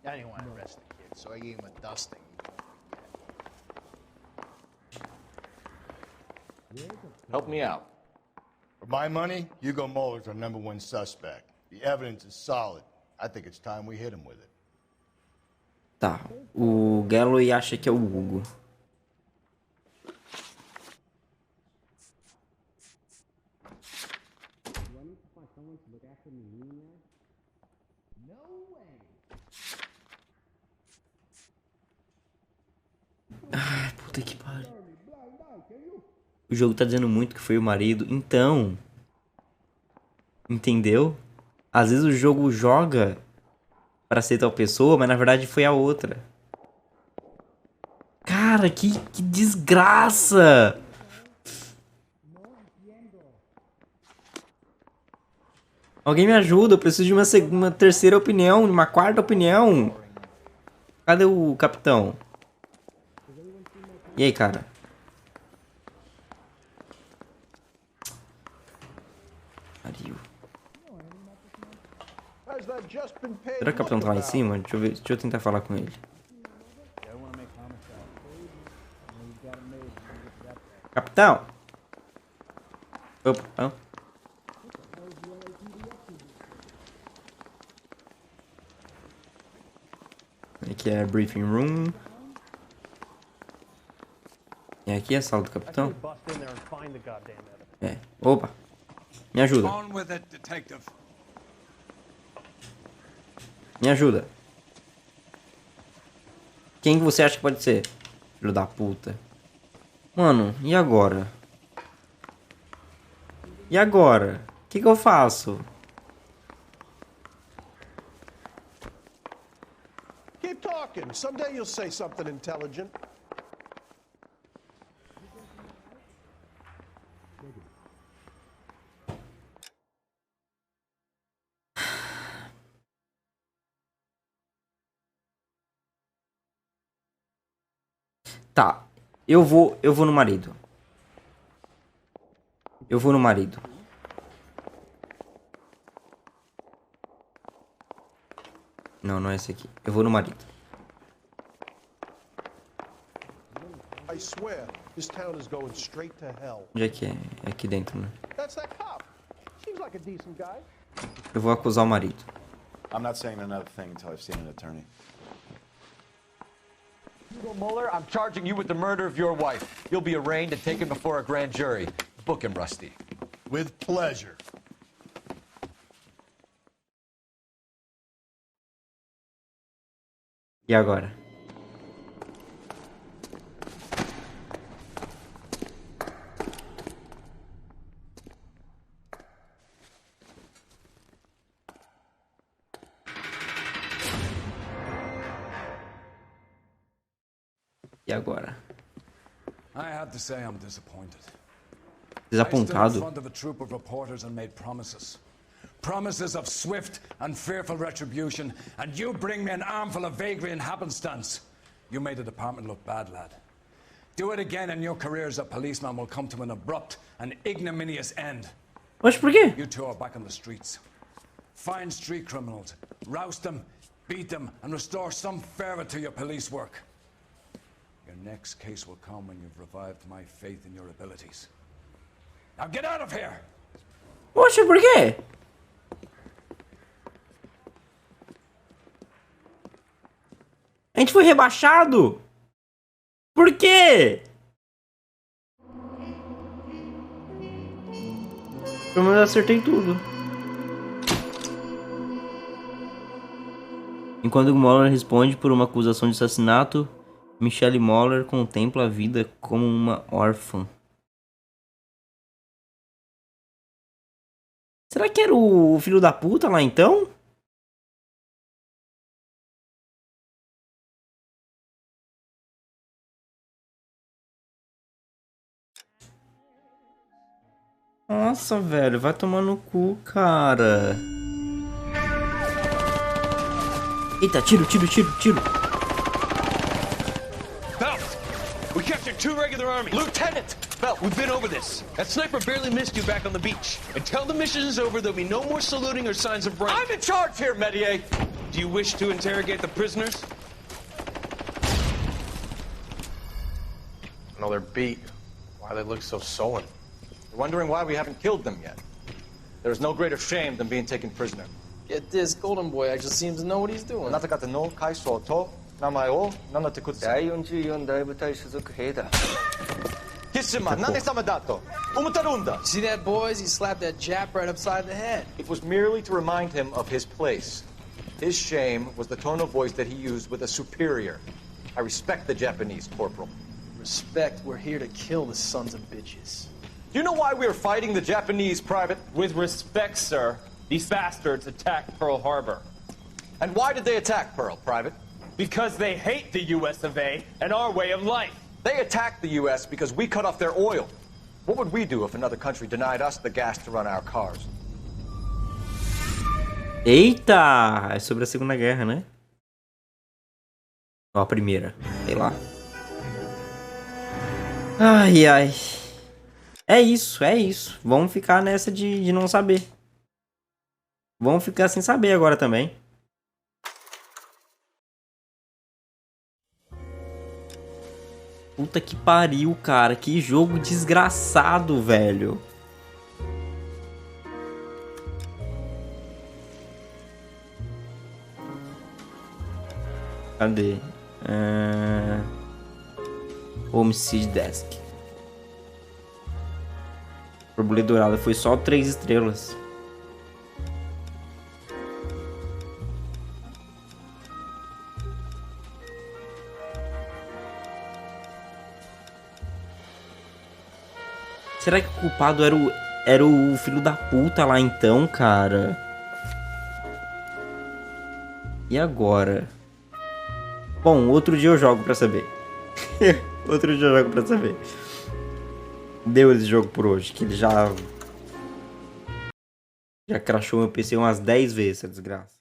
I didn't want to arrest the kid, so I gave him a dusting. Help me out. For my money, Hugo Muller's our #1 suspect. The evidence is solid. I think it's time we hit him with it. Tá. O Galloway acha que é o Hugo. Ai, puta que pariu. O jogo tá dizendo muito que foi o marido. Então... Entendeu? Às vezes o jogo joga pra ser tal pessoa, mas na verdade foi a outra. Cara, que desgraça! Alguém me ajuda, eu preciso de uma terceira opinião, de uma quarta opinião. Cadê o capitão? E aí, cara? Pariu. Será que o capitão tá lá em cima? Deixa eu tentar falar com ele. Capitão! Opa, aqui é briefing room. E aqui é a sala do capitão. É. Opa! Me ajuda. Me ajuda. Quem você acha que pode ser? Filho da puta. Mano, e agora? E agora? O que eu faço? Keep talking. Someday you'll say something intelligent. Tá. Eu vou no marido. Eu vou no marido. Não, não é esse aqui. Eu vou no marido. I swear, this town is going straight to hell. Onde é que é? É aqui dentro, né? That's that cop. Seems like a decent guy. Eu vou acusar o marido. I'm not saying another thing until I've seen an attorney. Hugo Muller, I'm charging you with the murder of your wife. You'll be arraigned and taken before a grand jury. Book him, Rusty. With pleasure. E agora? E agora? I have to say I'm disappointed. Desapontado. I stood in front of a troop of reporters and made promises. Promises of swift and fearful retribution, and you bring me an armful of vagary and happenstance. You made the department look bad, lad. Do it again and your career as a policeman will come to an abrupt and ignominious end. Oxe, por quê? You two are back on the streets. Find street criminals, roust them, beat them, and restore some fervor to your police work. Your next case will come when you've revived my faith in your abilities. Now get out of here! Oxe, por quê? A gente foi rebaixado? Por quê? Pelo menos eu acertei tudo. Enquanto Moller responde por uma acusação de assassinato, Michelle Moller contempla a vida como uma órfã. Será que era o filho da puta lá então? Nossa, velho, vai tomar no cu, cara. Eita, tiro. Belt! We captured 2 regular army. Lieutenant! Belt, we've been over this. That sniper barely missed you back on the beach. Until the mission is over, there'll be no more saluting or signs of rank. I'm in charge here, Medier! Do you wish to interrogate the prisoners? No, they're beat. Why they look so sullen? You're wondering why we haven't killed them yet. There's no greater shame than being taken prisoner. Get this, Golden Boy actually seems to know what he's doing. あなた方の会社と名前を名乗ってください。第44大部隊所属兵だ。キッシュマン、なんで様だと思ってるんだ。 See that, boys? He slapped that Jap right upside the head. It was merely to remind him of his place. His shame was the tone of voice that he used with a superior. I respect the Japanese, Corporal. Respect, we're here to kill the sons of bitches. Do you know why we are fighting the Japanese, Private? With respect, sir, these bastards attacked Pearl Harbor. And why did they attack Pearl, Private? Because they hate the US of A and our way of life. They attacked the US because we cut off their oil. What would we do if another country denied us the gas to run our cars? Eita! É sobre a Segunda Guerra, né? Ó, a primeira. Sei lá. Ai. É isso. Vamos ficar nessa de não saber. Vamos ficar sem saber agora também. Puta que pariu, cara. Que jogo desgraçado, velho. Cadê? Homicide Desk. Borboleta dourada foi só 3 estrelas. Será que o culpado era o filho da puta lá então, cara? E agora? Bom, outro dia eu jogo pra saber. Outro dia eu jogo pra saber. Deu esse jogo por hoje, que ele já crashou meu PC umas 10 vezes, essa desgraça.